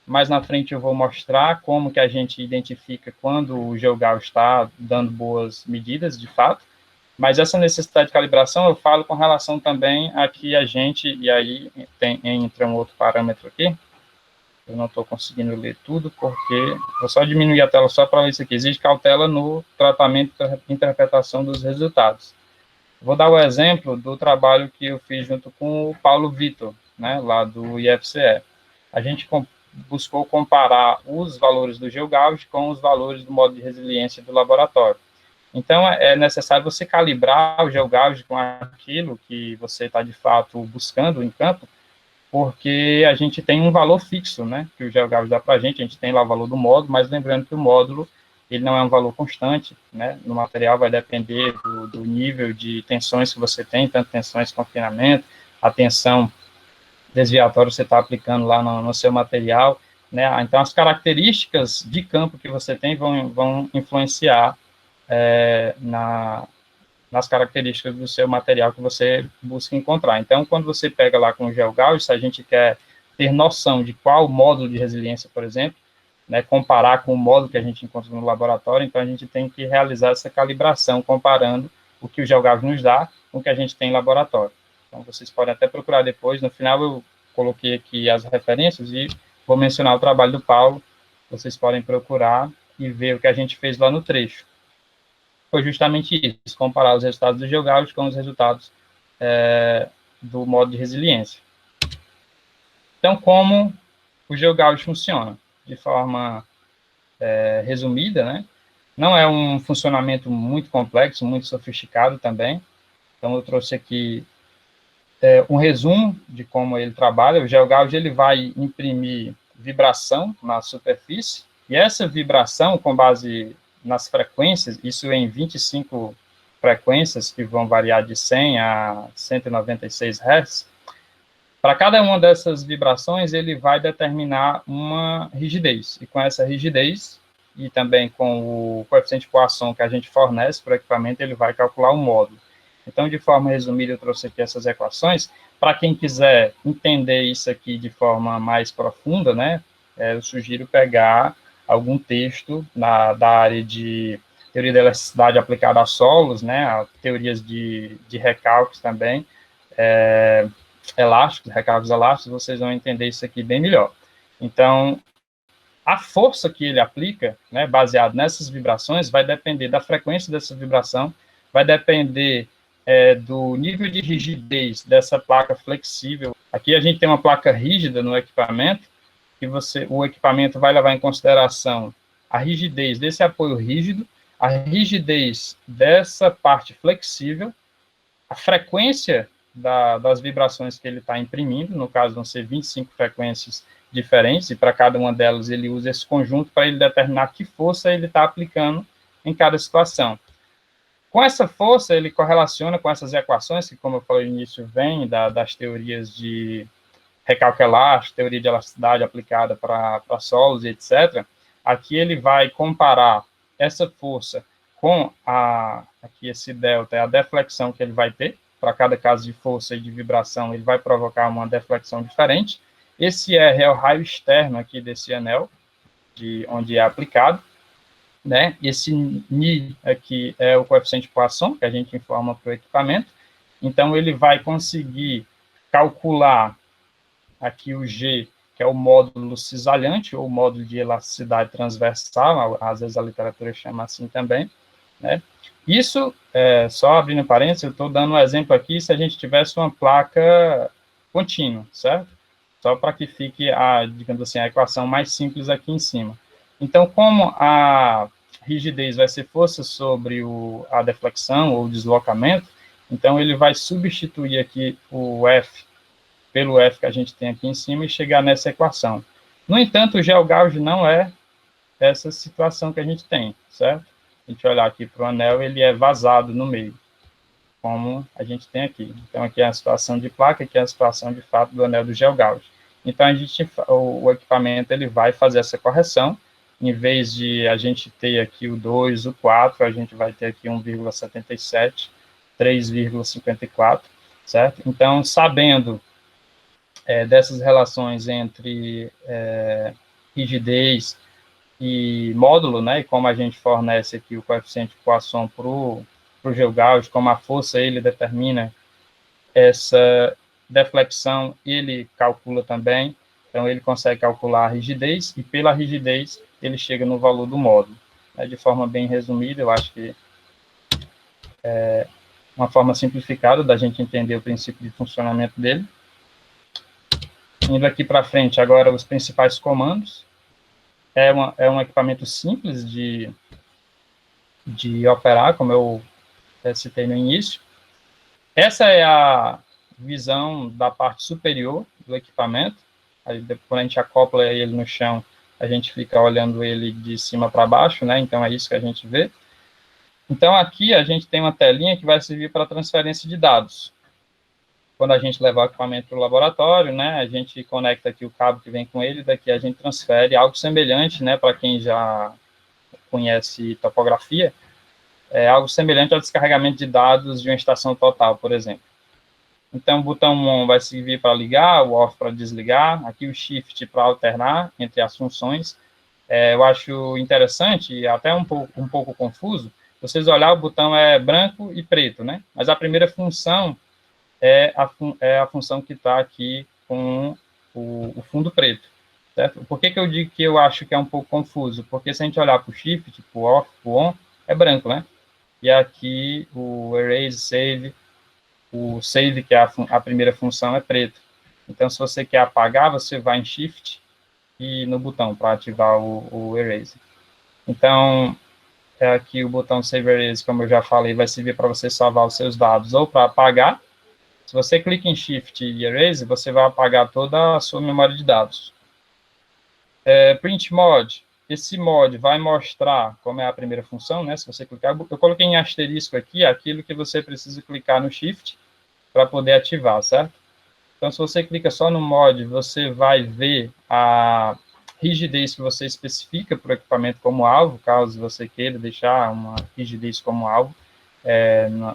mais na frente eu vou mostrar como que a gente identifica quando o GeoGauge está dando boas medidas, de fato, mas essa necessidade de calibração eu falo com relação também a que a gente, e aí entra um outro parâmetro aqui, eu não estou conseguindo ler tudo, porque vou só diminuir a tela só para ler isso aqui. Existe cautela no tratamento e interpretação dos resultados. Vou dar o exemplo do trabalho que eu fiz junto com o Paulo Vitor, né, lá do IFCE. A gente buscou comparar os valores do GeoGauge com os valores do modo de resiliência do laboratório. Então, é necessário você calibrar o GeoGauge com aquilo que você está, de fato, buscando em campo, porque a gente tem um valor fixo, né, que o GeoGauge dá para a gente tem lá o valor do módulo, mas lembrando que o módulo, ele não é um valor constante, né, no material vai depender do nível de tensões que você tem, tanto tensões de confinamento, a tensão desviatório você está aplicando lá no seu material, né? Então, as características de campo que você tem vão influenciar nas características do seu material que você busca encontrar. Então, quando você pega lá com o GeoGauge, se a gente quer ter noção de qual módulo de resiliência, por exemplo, né, comparar com o módulo que a gente encontra no laboratório, então a gente tem que realizar essa calibração, comparando o que o GeoGauge nos dá com o que a gente tem em laboratório. Então, vocês podem até procurar depois. No final, eu coloquei aqui as referências e vou mencionar o trabalho do Paulo. Vocês podem procurar e ver o que a gente fez lá no trecho. Foi justamente isso, comparar os resultados do GeoGauss com os resultados do modo de resiliência. Então, como o GeoGauss funciona? De forma resumida, né? Não é um funcionamento muito complexo, muito sofisticado também. Então, eu trouxe aqui um resumo de como ele trabalha. O GeoGauss ele vai imprimir vibração na superfície, e essa vibração, com base nas frequências, isso em 25 frequências, que vão variar de 100 a 196 Hz, para cada uma dessas vibrações, ele vai determinar uma rigidez, e com essa rigidez, e também com o coeficiente de Poisson que a gente fornece para o equipamento, ele vai calcular o módulo. Então, de forma resumida, eu trouxe aqui essas equações. Para quem quiser entender isso aqui de forma mais profunda, né, eu sugiro pegar algum texto da área de teoria da elasticidade aplicada a solos, né, a teorias de recálculos também, elásticos, recálculos elásticos, vocês vão entender isso aqui bem melhor. Então, a força que ele aplica, né, baseado nessas vibrações, vai depender da frequência dessa vibração, vai depender do nível de rigidez dessa placa flexível. Aqui a gente tem uma placa rígida no equipamento, que o equipamento vai levar em consideração a rigidez desse apoio rígido, a rigidez dessa parte flexível, a frequência das vibrações que ele está imprimindo, no caso vão ser 25 frequências diferentes, e para cada uma delas ele usa esse conjunto para ele determinar que força ele está aplicando em cada situação. Com essa força, ele correlaciona com essas equações, que, como eu falei no início, vêm das teorias de recálculo elástico, teoria de elasticidade aplicada para solos, etc. Aqui ele vai comparar essa força com aqui esse delta, é a deflexão que ele vai ter. Para cada caso de força e de vibração, ele vai provocar uma deflexão diferente. Esse R é o raio externo aqui desse anel, onde é aplicado. Né? Esse Ni aqui é o coeficiente de Poisson, que a gente informa para o equipamento. Então, ele vai conseguir calcular aqui o G, que é o módulo cisalhante, ou módulo de elasticidade transversal, às vezes a literatura chama assim também. Né? Isso, só abrindo parênteses, eu estou dando um exemplo aqui, se a gente tivesse uma placa contínua, certo? Só para que fique, digamos assim, a equação mais simples aqui em cima. Então, como a rigidez vai ser força sobre a deflexão ou deslocamento, então ele vai substituir aqui o F pelo F que a gente tem aqui em cima e chegar nessa equação. No entanto, o GeoGauss não é essa situação que a gente tem, certo? A gente olhar aqui para o anel, ele é vazado no meio, como a gente tem aqui. Então, aqui é a situação de placa, aqui é a situação, de fato, do anel do GeoGauss. Então, o equipamento ele vai fazer essa correção. Em vez de a gente ter aqui o 2, o 4, a gente vai ter aqui 1,77, 3,54, certo? Então, sabendo dessas relações entre rigidez e módulo, né, e como a gente fornece aqui o coeficiente de Poisson para o GeoGauss, como a força ele determina essa deflexão, ele calcula também, então ele consegue calcular a rigidez, e pela rigidez ele chega no valor do módulo. De forma bem resumida, eu acho que é uma forma simplificada da gente entender o princípio de funcionamento dele. Indo aqui para frente, agora os principais comandos. É um equipamento simples de operar, como eu citei no início. Essa é a visão da parte superior do equipamento. Aí, quando a gente acopla ele no chão, a gente fica olhando ele de cima para baixo, né? Então, é isso que a gente vê. Então, aqui a gente tem uma telinha que vai servir para transferência de dados. Quando a gente levar o equipamento para o laboratório, né, a gente conecta aqui o cabo que vem com ele, daqui a gente transfere algo semelhante, né, para quem já conhece topografia, algo semelhante ao descarregamento de dados de uma estação total, por exemplo. Então, o botão ON vai servir para ligar, o OFF para desligar, aqui o SHIFT para alternar entre as funções. Eu acho interessante, e até um pouco confuso, vocês olharem, o botão é branco e preto, né? Mas a primeira função é a função que está aqui com o fundo preto, certo? Por que eu digo que eu acho que é um pouco confuso? Porque se a gente olhar para o shift, tipo, o off, o on, é branco, né? E aqui o erase, save, o save, que é a primeira função, é preto. Então, se você quer apagar, você vai em shift e no botão para ativar o erase. Então, aqui o botão Save Erase, como eu já falei, vai servir para você salvar os seus dados ou para apagar. Se você clica em Shift e Erase, você vai apagar toda a sua memória de dados. Print Mod, esse mod vai mostrar como é a primeira função, né? Se você clicar, eu coloquei em asterisco aqui aquilo que você precisa clicar no Shift para poder ativar, certo? Então, se você clica só no mod, você vai ver a rigidez que você especifica para o equipamento como alvo, caso você queira deixar uma rigidez como alvo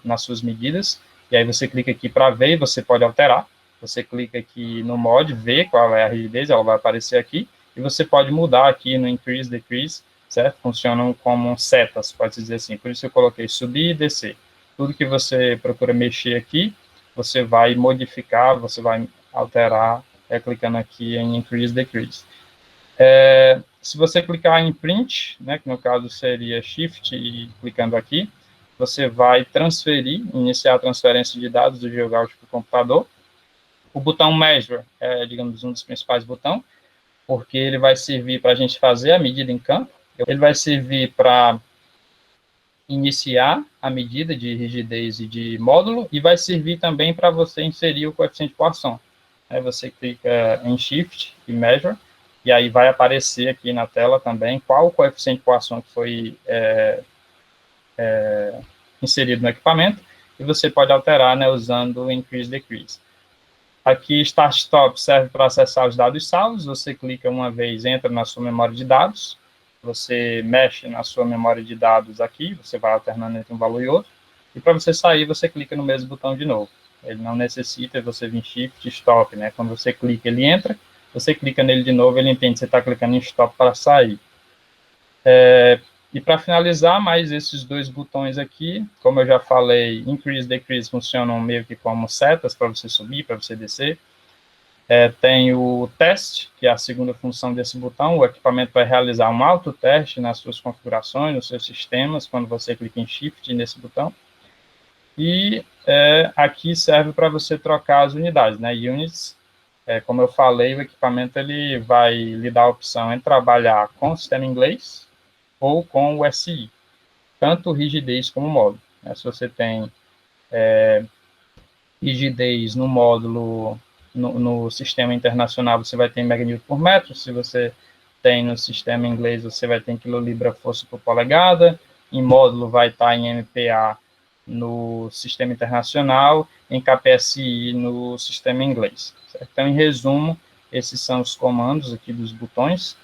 nas suas medidas. E aí você clica aqui para ver e você pode alterar. Você clica aqui no mod, ver qual é a rigidez, ela vai aparecer aqui. E você pode mudar aqui no increase, decrease, certo? Funcionam como setas, pode-se dizer assim. Por isso eu coloquei subir e descer. Tudo que você procura mexer aqui, você vai modificar, você vai alterar, clicando aqui em increase, decrease. Se você clicar em print, né, que no caso seria shift e clicando aqui, você vai transferir, iniciar a transferência de dados do GeoGauss para o computador. O botão measure é, digamos, um dos principais botões, porque ele vai servir para a gente fazer a medida em campo. Ele vai servir para iniciar a medida de rigidez e de módulo, e vai servir também para você inserir o coeficiente de Poisson. Aí você clica em Shift e Measure, e aí vai aparecer aqui na tela também qual o coeficiente de Poisson que foi inserido no equipamento, e você pode alterar, né, usando o Increase Decrease. Aqui, Start Stop serve para acessar os dados salvos. Você clica uma vez, entra na sua memória de dados, você mexe na sua memória de dados aqui, você vai alternando entre um valor e outro, e para você sair, você clica no mesmo botão de novo. Ele não necessita você vir Shift e Stop, né? Quando você clica, ele entra, você clica nele de novo, ele entende que você está clicando em Stop para sair. E para finalizar, mais esses dois botões aqui, como eu já falei, Increase e Decrease funcionam meio que como setas para você subir, para você descer. Tem o teste, que é a segunda função desse botão. O equipamento vai realizar um autoteste nas suas configurações, nos seus sistemas, quando você clica em Shift nesse botão. E aqui serve para você trocar as unidades, né? Units, como eu falei, o equipamento ele vai lhe dar a opção em trabalhar com o sistema inglês ou com o SI, tanto rigidez como módulo. Se você tem rigidez no módulo, no sistema internacional, você vai ter em meganewton por metro. Se você tem no sistema inglês, você vai ter em quilolibra força por polegada. Em módulo, vai estar em MPa no sistema internacional, em kPSI no sistema inglês. Certo? Então, em resumo, esses são os comandos aqui dos botões.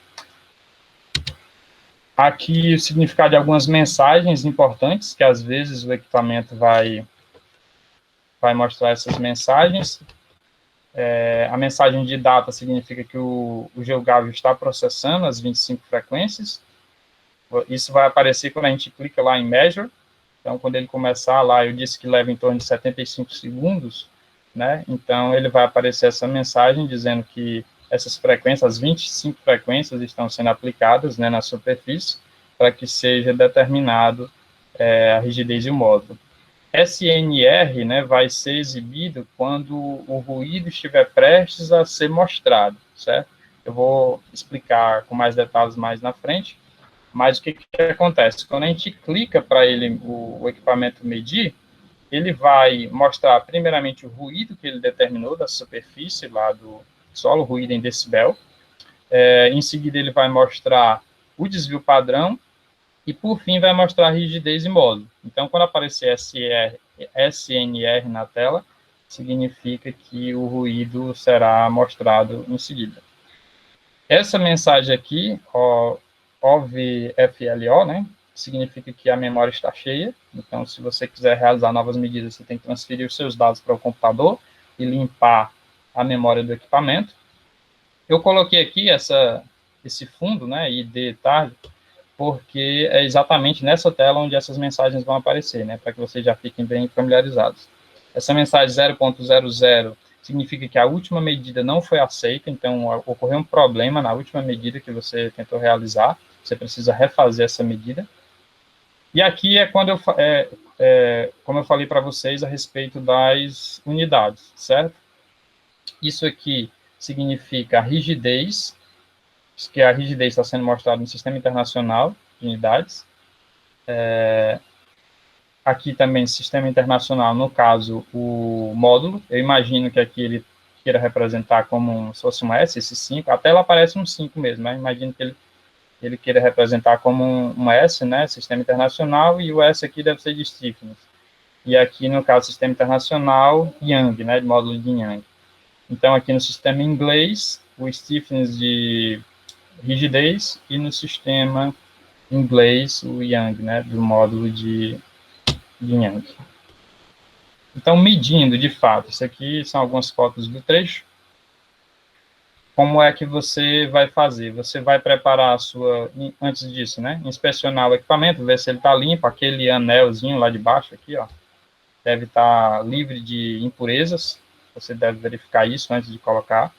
Aqui o significado de algumas mensagens importantes, que às vezes o equipamento vai mostrar essas mensagens. A mensagem de data significa que o GeoGauss está processando as 25 frequências. Isso vai aparecer quando a gente clica lá em Measure. Então, quando ele começar lá, eu disse que leva em torno de 75 segundos, né? Então, ele vai aparecer essa mensagem dizendo que essas frequências, as 25 frequências, estão sendo aplicadas, né, na superfície, para que seja determinado a rigidez e o módulo. SNR, né, vai ser exibido quando o ruído estiver prestes a ser mostrado, certo? Eu vou explicar com mais detalhes mais na frente, mas o que acontece? Quando a gente clica para ele, o equipamento medir, ele vai mostrar primeiramente o ruído que ele determinou da superfície lá do solo, ruído em decibel. Em seguida, ele vai mostrar o desvio padrão, e, por fim, vai mostrar rigidez e módulo. Então, quando aparecer SNR na tela, significa que o ruído será mostrado em seguida. Essa mensagem aqui, OVFLO, né, significa que a memória está cheia. Então, se você quiser realizar novas medidas, você tem que transferir os seus dados para o computador e limpar a memória do equipamento. Eu coloquei aqui esse fundo, né, ID tarde, porque é exatamente nessa tela onde essas mensagens vão aparecer, né, para que vocês já fiquem bem familiarizados. Essa mensagem 0.00 significa que a última medida não foi aceita, então ocorreu um problema na última medida que você tentou realizar, você precisa refazer essa medida. E aqui é quando como eu falei para vocês a respeito das unidades, certo? Isso aqui significa a rigidez, que a rigidez está sendo mostrada no Sistema Internacional de Unidades. Aqui também, Sistema Internacional, no caso, o módulo. Eu imagino que aqui ele queira representar como se fosse um S, esse 5. Até ela aparece um 5 mesmo, né? Imagino que ele queira representar como um S, né? Sistema Internacional, e o S aqui deve ser de stiffness. E aqui, no caso, Sistema Internacional, Young, né? De módulo de Young. Então, aqui no sistema inglês, o stiffness de rigidez, e no sistema inglês, o Young, né? Do módulo de Young. Então, medindo, de fato, isso aqui são algumas fotos do trecho. Como é que você vai fazer? Você vai preparar a sua, antes disso, né? Inspecionar o equipamento, ver se ele está limpo, aquele anelzinho lá de baixo, aqui, ó, deve estar livre de impurezas. Você deve verificar isso antes de colocar.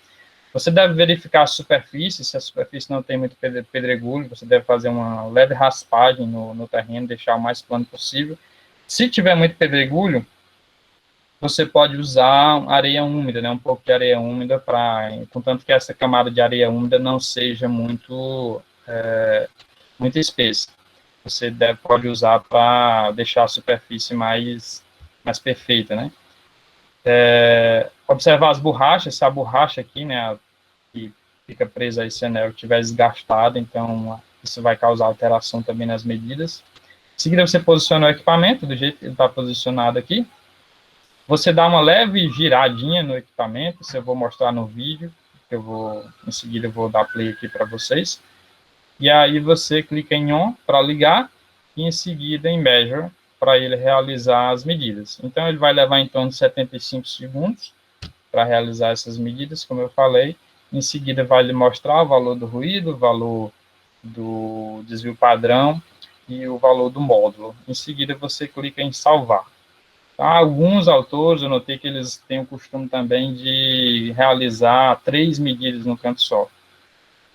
Você deve verificar a superfície, se a superfície não tem muito pedregulho, você deve fazer uma leve raspagem no terreno, deixar o mais plano possível. Se tiver muito pedregulho, você pode usar areia úmida, né, um pouco de areia úmida, contanto que essa camada de areia úmida não seja muito espessa. Você pode usar para deixar a superfície mais perfeita, né? Observar as borrachas, se a borracha aqui, né, que fica presa a esse anel, estiver desgastada, então isso vai causar alteração também nas medidas. Em seguida, você posiciona o equipamento do jeito que ele está posicionado aqui. Você dá uma leve giradinha no equipamento, isso eu vou mostrar no vídeo, em seguida eu vou dar play aqui para vocês. E aí você clica em On para ligar, e em seguida em Measure, para ele realizar as medidas. Então, ele vai levar em torno de 75 segundos para realizar essas medidas, como eu falei. Em seguida, vai lhe mostrar o valor do ruído, o valor do desvio padrão e o valor do módulo. Em seguida, você clica em Salvar. Alguns autores, eu notei que eles têm o costume também de realizar 3 medidas no canto só.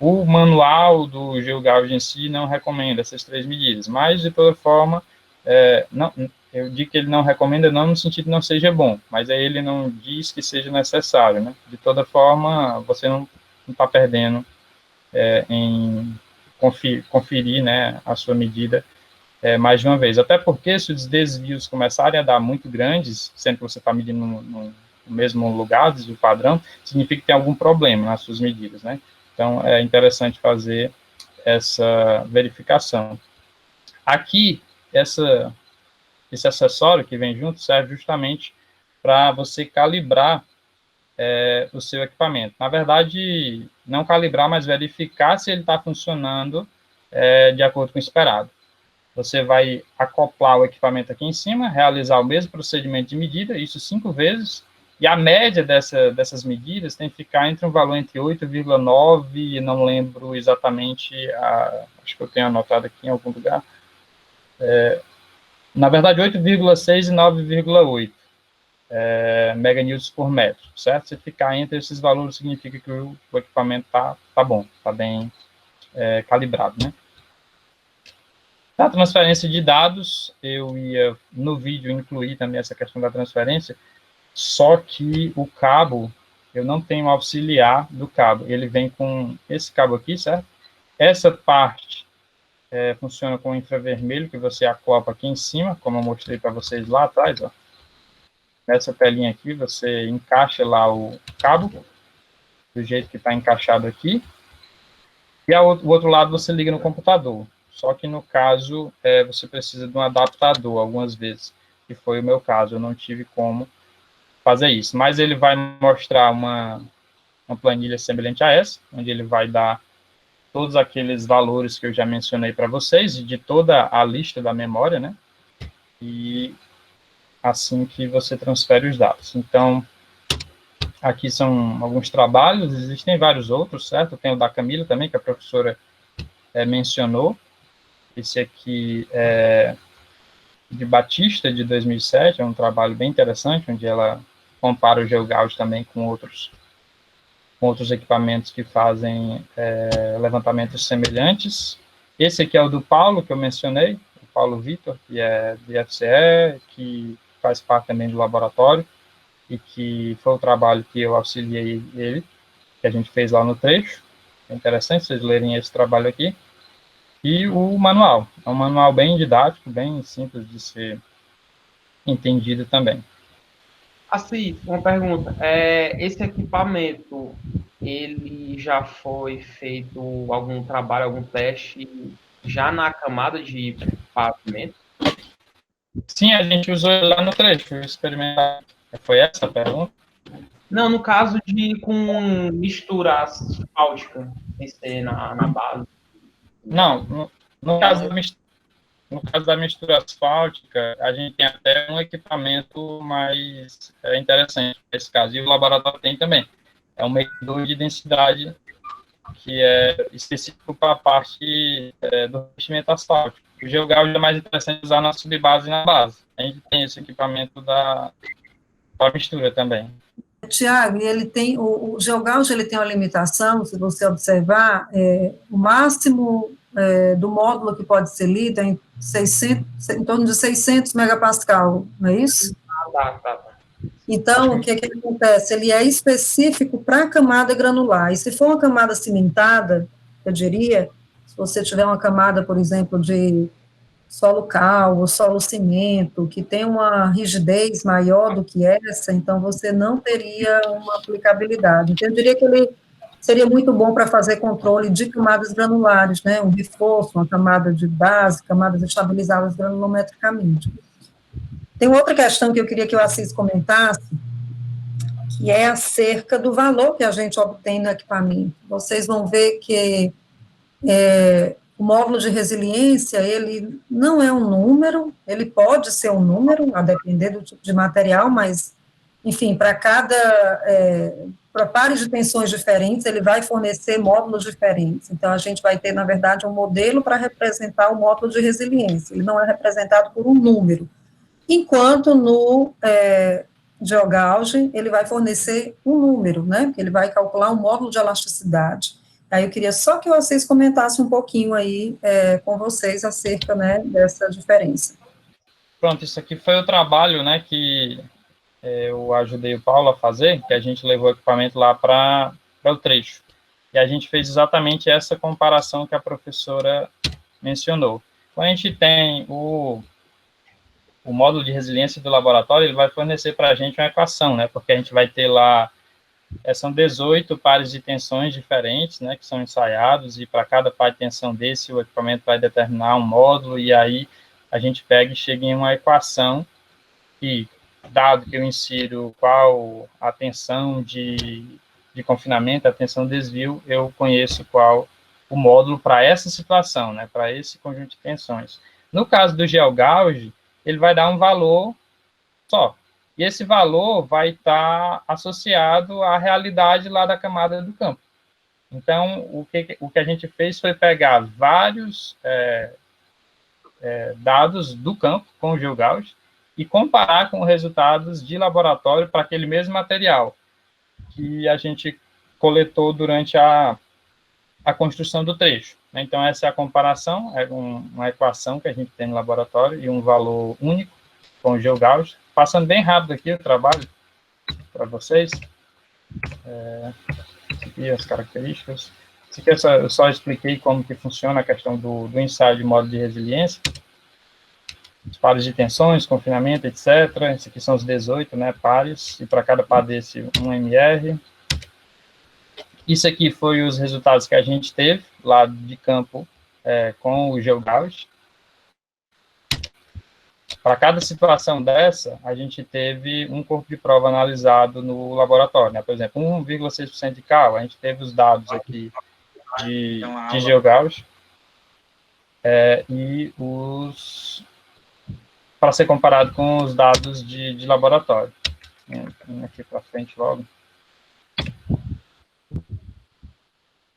O manual do GeoGauge em si não recomenda essas 3 medidas, mas, de toda forma, eu digo que ele não recomenda não no sentido de não seja bom, mas aí ele não diz que seja necessário, né? De toda forma, você não está perdendo em conferir, né, a sua medida mais de uma vez. Até porque, se os desvios começarem a dar muito grandes, sendo que você está medindo no mesmo lugar, desvio padrão, significa que tem algum problema nas suas medidas, né? Então, é interessante fazer essa verificação. Aqui, esse acessório que vem junto serve justamente para você calibrar o seu equipamento. Na verdade, não calibrar, mas verificar se ele está funcionando de acordo com o esperado. Você vai acoplar o equipamento aqui em cima, realizar o mesmo procedimento de medida, isso 5 vezes, e a média dessas medidas tem que ficar entre um valor entre 8,9, não lembro exatamente, acho que eu tenho anotado aqui em algum lugar, na verdade 8,6 e 9,8 meganewtons por metro, certo? Se ficar entre esses valores, significa que o equipamento tá bom, está bem calibrado, né? A transferência de dados, eu ia, no vídeo, incluir também essa questão da transferência, só que o cabo, eu não tenho auxiliar do cabo, ele vem com esse cabo aqui, certo? Essa parte funciona com infravermelho, que você acopla aqui em cima, como eu mostrei para vocês lá atrás, ó. Nessa telinha aqui, você encaixa lá o cabo, do jeito que está encaixado aqui, e o outro lado você liga no computador. Só que, no caso, você precisa de um adaptador, algumas vezes, que foi o meu caso, eu não tive como fazer isso. Mas ele vai mostrar uma planilha semelhante a essa, onde ele vai dar todos aqueles valores que eu já mencionei para vocês, de toda a lista da memória, né? E assim que você transfere os dados. Então, aqui são alguns trabalhos, existem vários outros, certo? Tem o da Camila também, que a professora mencionou. Esse aqui de Batista, de 2007, é um trabalho bem interessante, onde ela compara o GeoGauss também com outros equipamentos que fazem levantamentos semelhantes. Esse aqui é o do Paulo, que eu mencionei, o Paulo Vitor, que é do IFCE, que faz parte também do laboratório, e que foi o trabalho que eu auxiliei ele, que a gente fez lá no trecho. É interessante vocês lerem esse trabalho aqui. E o manual. É um manual bem didático, bem simples de ser entendido também. Assim, uma pergunta. Esse equipamento, ele já foi feito algum trabalho, algum teste já na camada de pavimento? Sim, a gente usou ele lá no trecho, experimentar. Foi essa a pergunta? Não, no caso de com mistura asfáltica, sem ser na base. Não, no caso da mistura asfáltica, a gente tem até um equipamento mais interessante nesse caso, e o laboratório tem também. É um medidor de densidade que é específico para a parte do revestimento asfáltico. O GeoGauss é mais interessante usar na subbase e na base. A gente tem esse equipamento para mistura também. Tiago, ele tem, o GeoGauss ele tem uma limitação, se você observar, o máximo do módulo que pode ser lido é em torno de 600 megapascal, não é isso? Tá. Então, o que acontece? Ele é específico para a camada granular, e se for uma camada cimentada, eu diria, se você tiver uma camada, por exemplo, de solo cal ou solo cimento, que tem uma rigidez maior do que essa, então você não teria uma aplicabilidade. Então, eu diria que ele seria muito bom para fazer controle de camadas granulares, né, um reforço, uma camada de base, camadas estabilizadas granulometricamente. Tem outra questão que eu queria que o Assis comentasse, que é acerca do valor que a gente obtém no equipamento. Vocês vão ver que o módulo de resiliência, ele não é um número, ele pode ser um número, a depender do tipo de material, mas, enfim, para pares de tensões diferentes, ele vai fornecer módulos diferentes. Então, a gente vai ter, na verdade, um modelo para representar o módulo de resiliência. Ele não é representado por um número. Enquanto no GeoGauss, ele vai fornecer um número, né? Porque ele vai calcular um módulo de elasticidade. Aí eu queria só que vocês comentassem um pouquinho aí com vocês acerca, né, dessa diferença. Pronto, isso aqui foi o trabalho, né, que eu ajudei o Paulo a fazer, que a gente levou o equipamento lá para o trecho. E a gente fez exatamente essa comparação que a professora mencionou. Quando a gente tem o módulo de resiliência do laboratório, ele vai fornecer para a gente uma equação, né, porque a gente vai ter lá são 18 pares de tensões diferentes, né, que são ensaiados, e para cada par de tensão desse, o equipamento vai determinar um módulo, e aí a gente pega e chega em uma equação, e dado que eu insiro qual a tensão de confinamento, a tensão de desvio, eu conheço qual o módulo para essa situação, né, para esse conjunto de tensões. No caso do GeoGauss, ele vai dar um valor só, e esse valor vai estar associado à realidade lá da camada do campo. Então, o que a gente fez foi pegar vários dados do campo com o GeoGauss e comparar com resultados de laboratório para aquele mesmo material que a gente coletou durante a construção do trecho. Então, essa é a comparação, é uma equação que a gente tem no laboratório e um valor único com o GeoGauss. Passando bem rápido aqui o trabalho para vocês. Aqui as características. Isso aqui eu só expliquei como que funciona a questão do ensaio de módulo de resiliência. Os pares de tensões, confinamento, etc. Esses aqui são os 18, né, pares, e para cada par desse, 1 MR. Isso aqui foi os resultados que a gente teve lá de campo com o GeoGauss. Para cada situação dessa, a gente teve um corpo de prova analisado no laboratório, né? Por exemplo, 1,6% de cal, a gente teve os dados aqui de GeoGauss e para ser comparado com os dados de laboratório. Aqui para frente logo.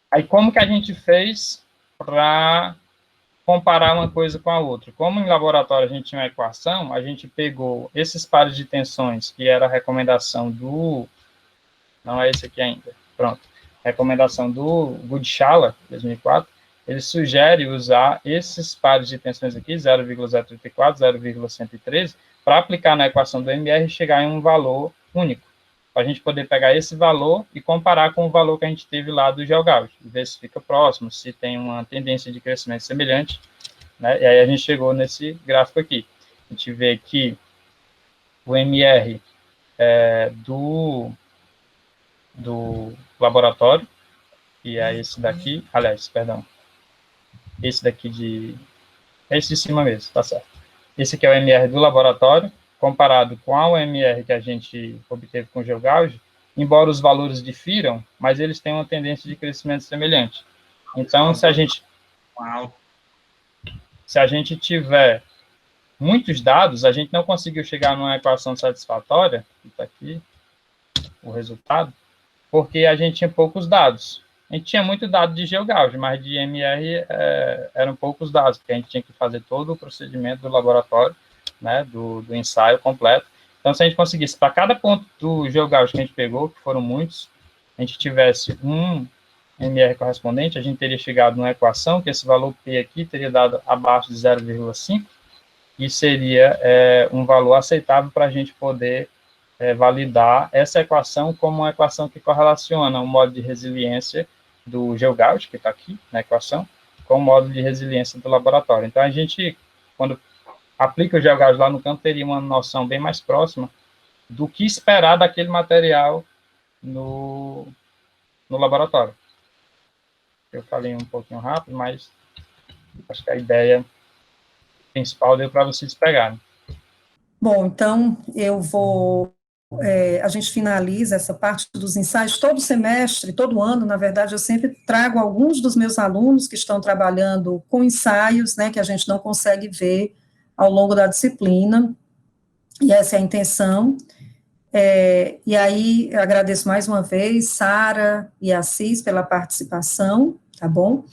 Aí, como que a gente fez para comparar uma coisa com a outra. Como em laboratório a gente tinha uma equação, a gente pegou esses pares de tensões, que era a recomendação do... Não é esse aqui ainda. Pronto. Recomendação do Goodshalla, 2004, ele sugere usar esses pares de tensões aqui, 0,034, 0,113, para aplicar na equação do MR e chegar em um valor único, para a gente poder pegar esse valor e comparar com o valor que a gente teve lá do GeoGauss, ver se fica próximo, se tem uma tendência de crescimento semelhante, né? E aí a gente chegou nesse gráfico aqui. A gente vê que o MR do laboratório, que é esse daqui, aliás, perdão, esse daqui esse de cima mesmo, tá certo. Esse aqui é o MR do laboratório, comparado com o MR que a gente obteve com o GeoGauss, embora os valores difiram, mas eles têm uma tendência de crescimento semelhante. Então, se a gente tiver muitos dados, a gente não conseguiu chegar numa equação satisfatória, que está aqui, o resultado, porque a gente tinha poucos dados. A gente tinha muito dado de GeoGauss, mas de MR eram poucos dados, porque a gente tinha que fazer todo o procedimento do laboratório, né, do ensaio completo. Então, se a gente conseguisse, para cada ponto do GeoGauss que a gente pegou, que foram muitos, a gente tivesse um MR correspondente, a gente teria chegado numa equação, que esse valor P aqui teria dado abaixo de 0,5, e seria um valor aceitável para a gente poder validar essa equação como uma equação que correlaciona o modo de resiliência do GeoGauss, que está aqui na equação, com o modo de resiliência do laboratório. Então, a gente, quando aplica o GeoGauss lá no campo, teria uma noção bem mais próxima do que esperar daquele material no laboratório. Eu falei um pouquinho rápido, mas acho que a ideia principal deu para vocês pegarem. Bom, então, a gente finaliza essa parte dos ensaios todo semestre, todo ano, na verdade, eu sempre trago alguns dos meus alunos que estão trabalhando com ensaios, né, que a gente não consegue ver ao longo da disciplina, e essa é a intenção. E aí, eu agradeço mais uma vez, Sara e Assis, pela participação, tá bom?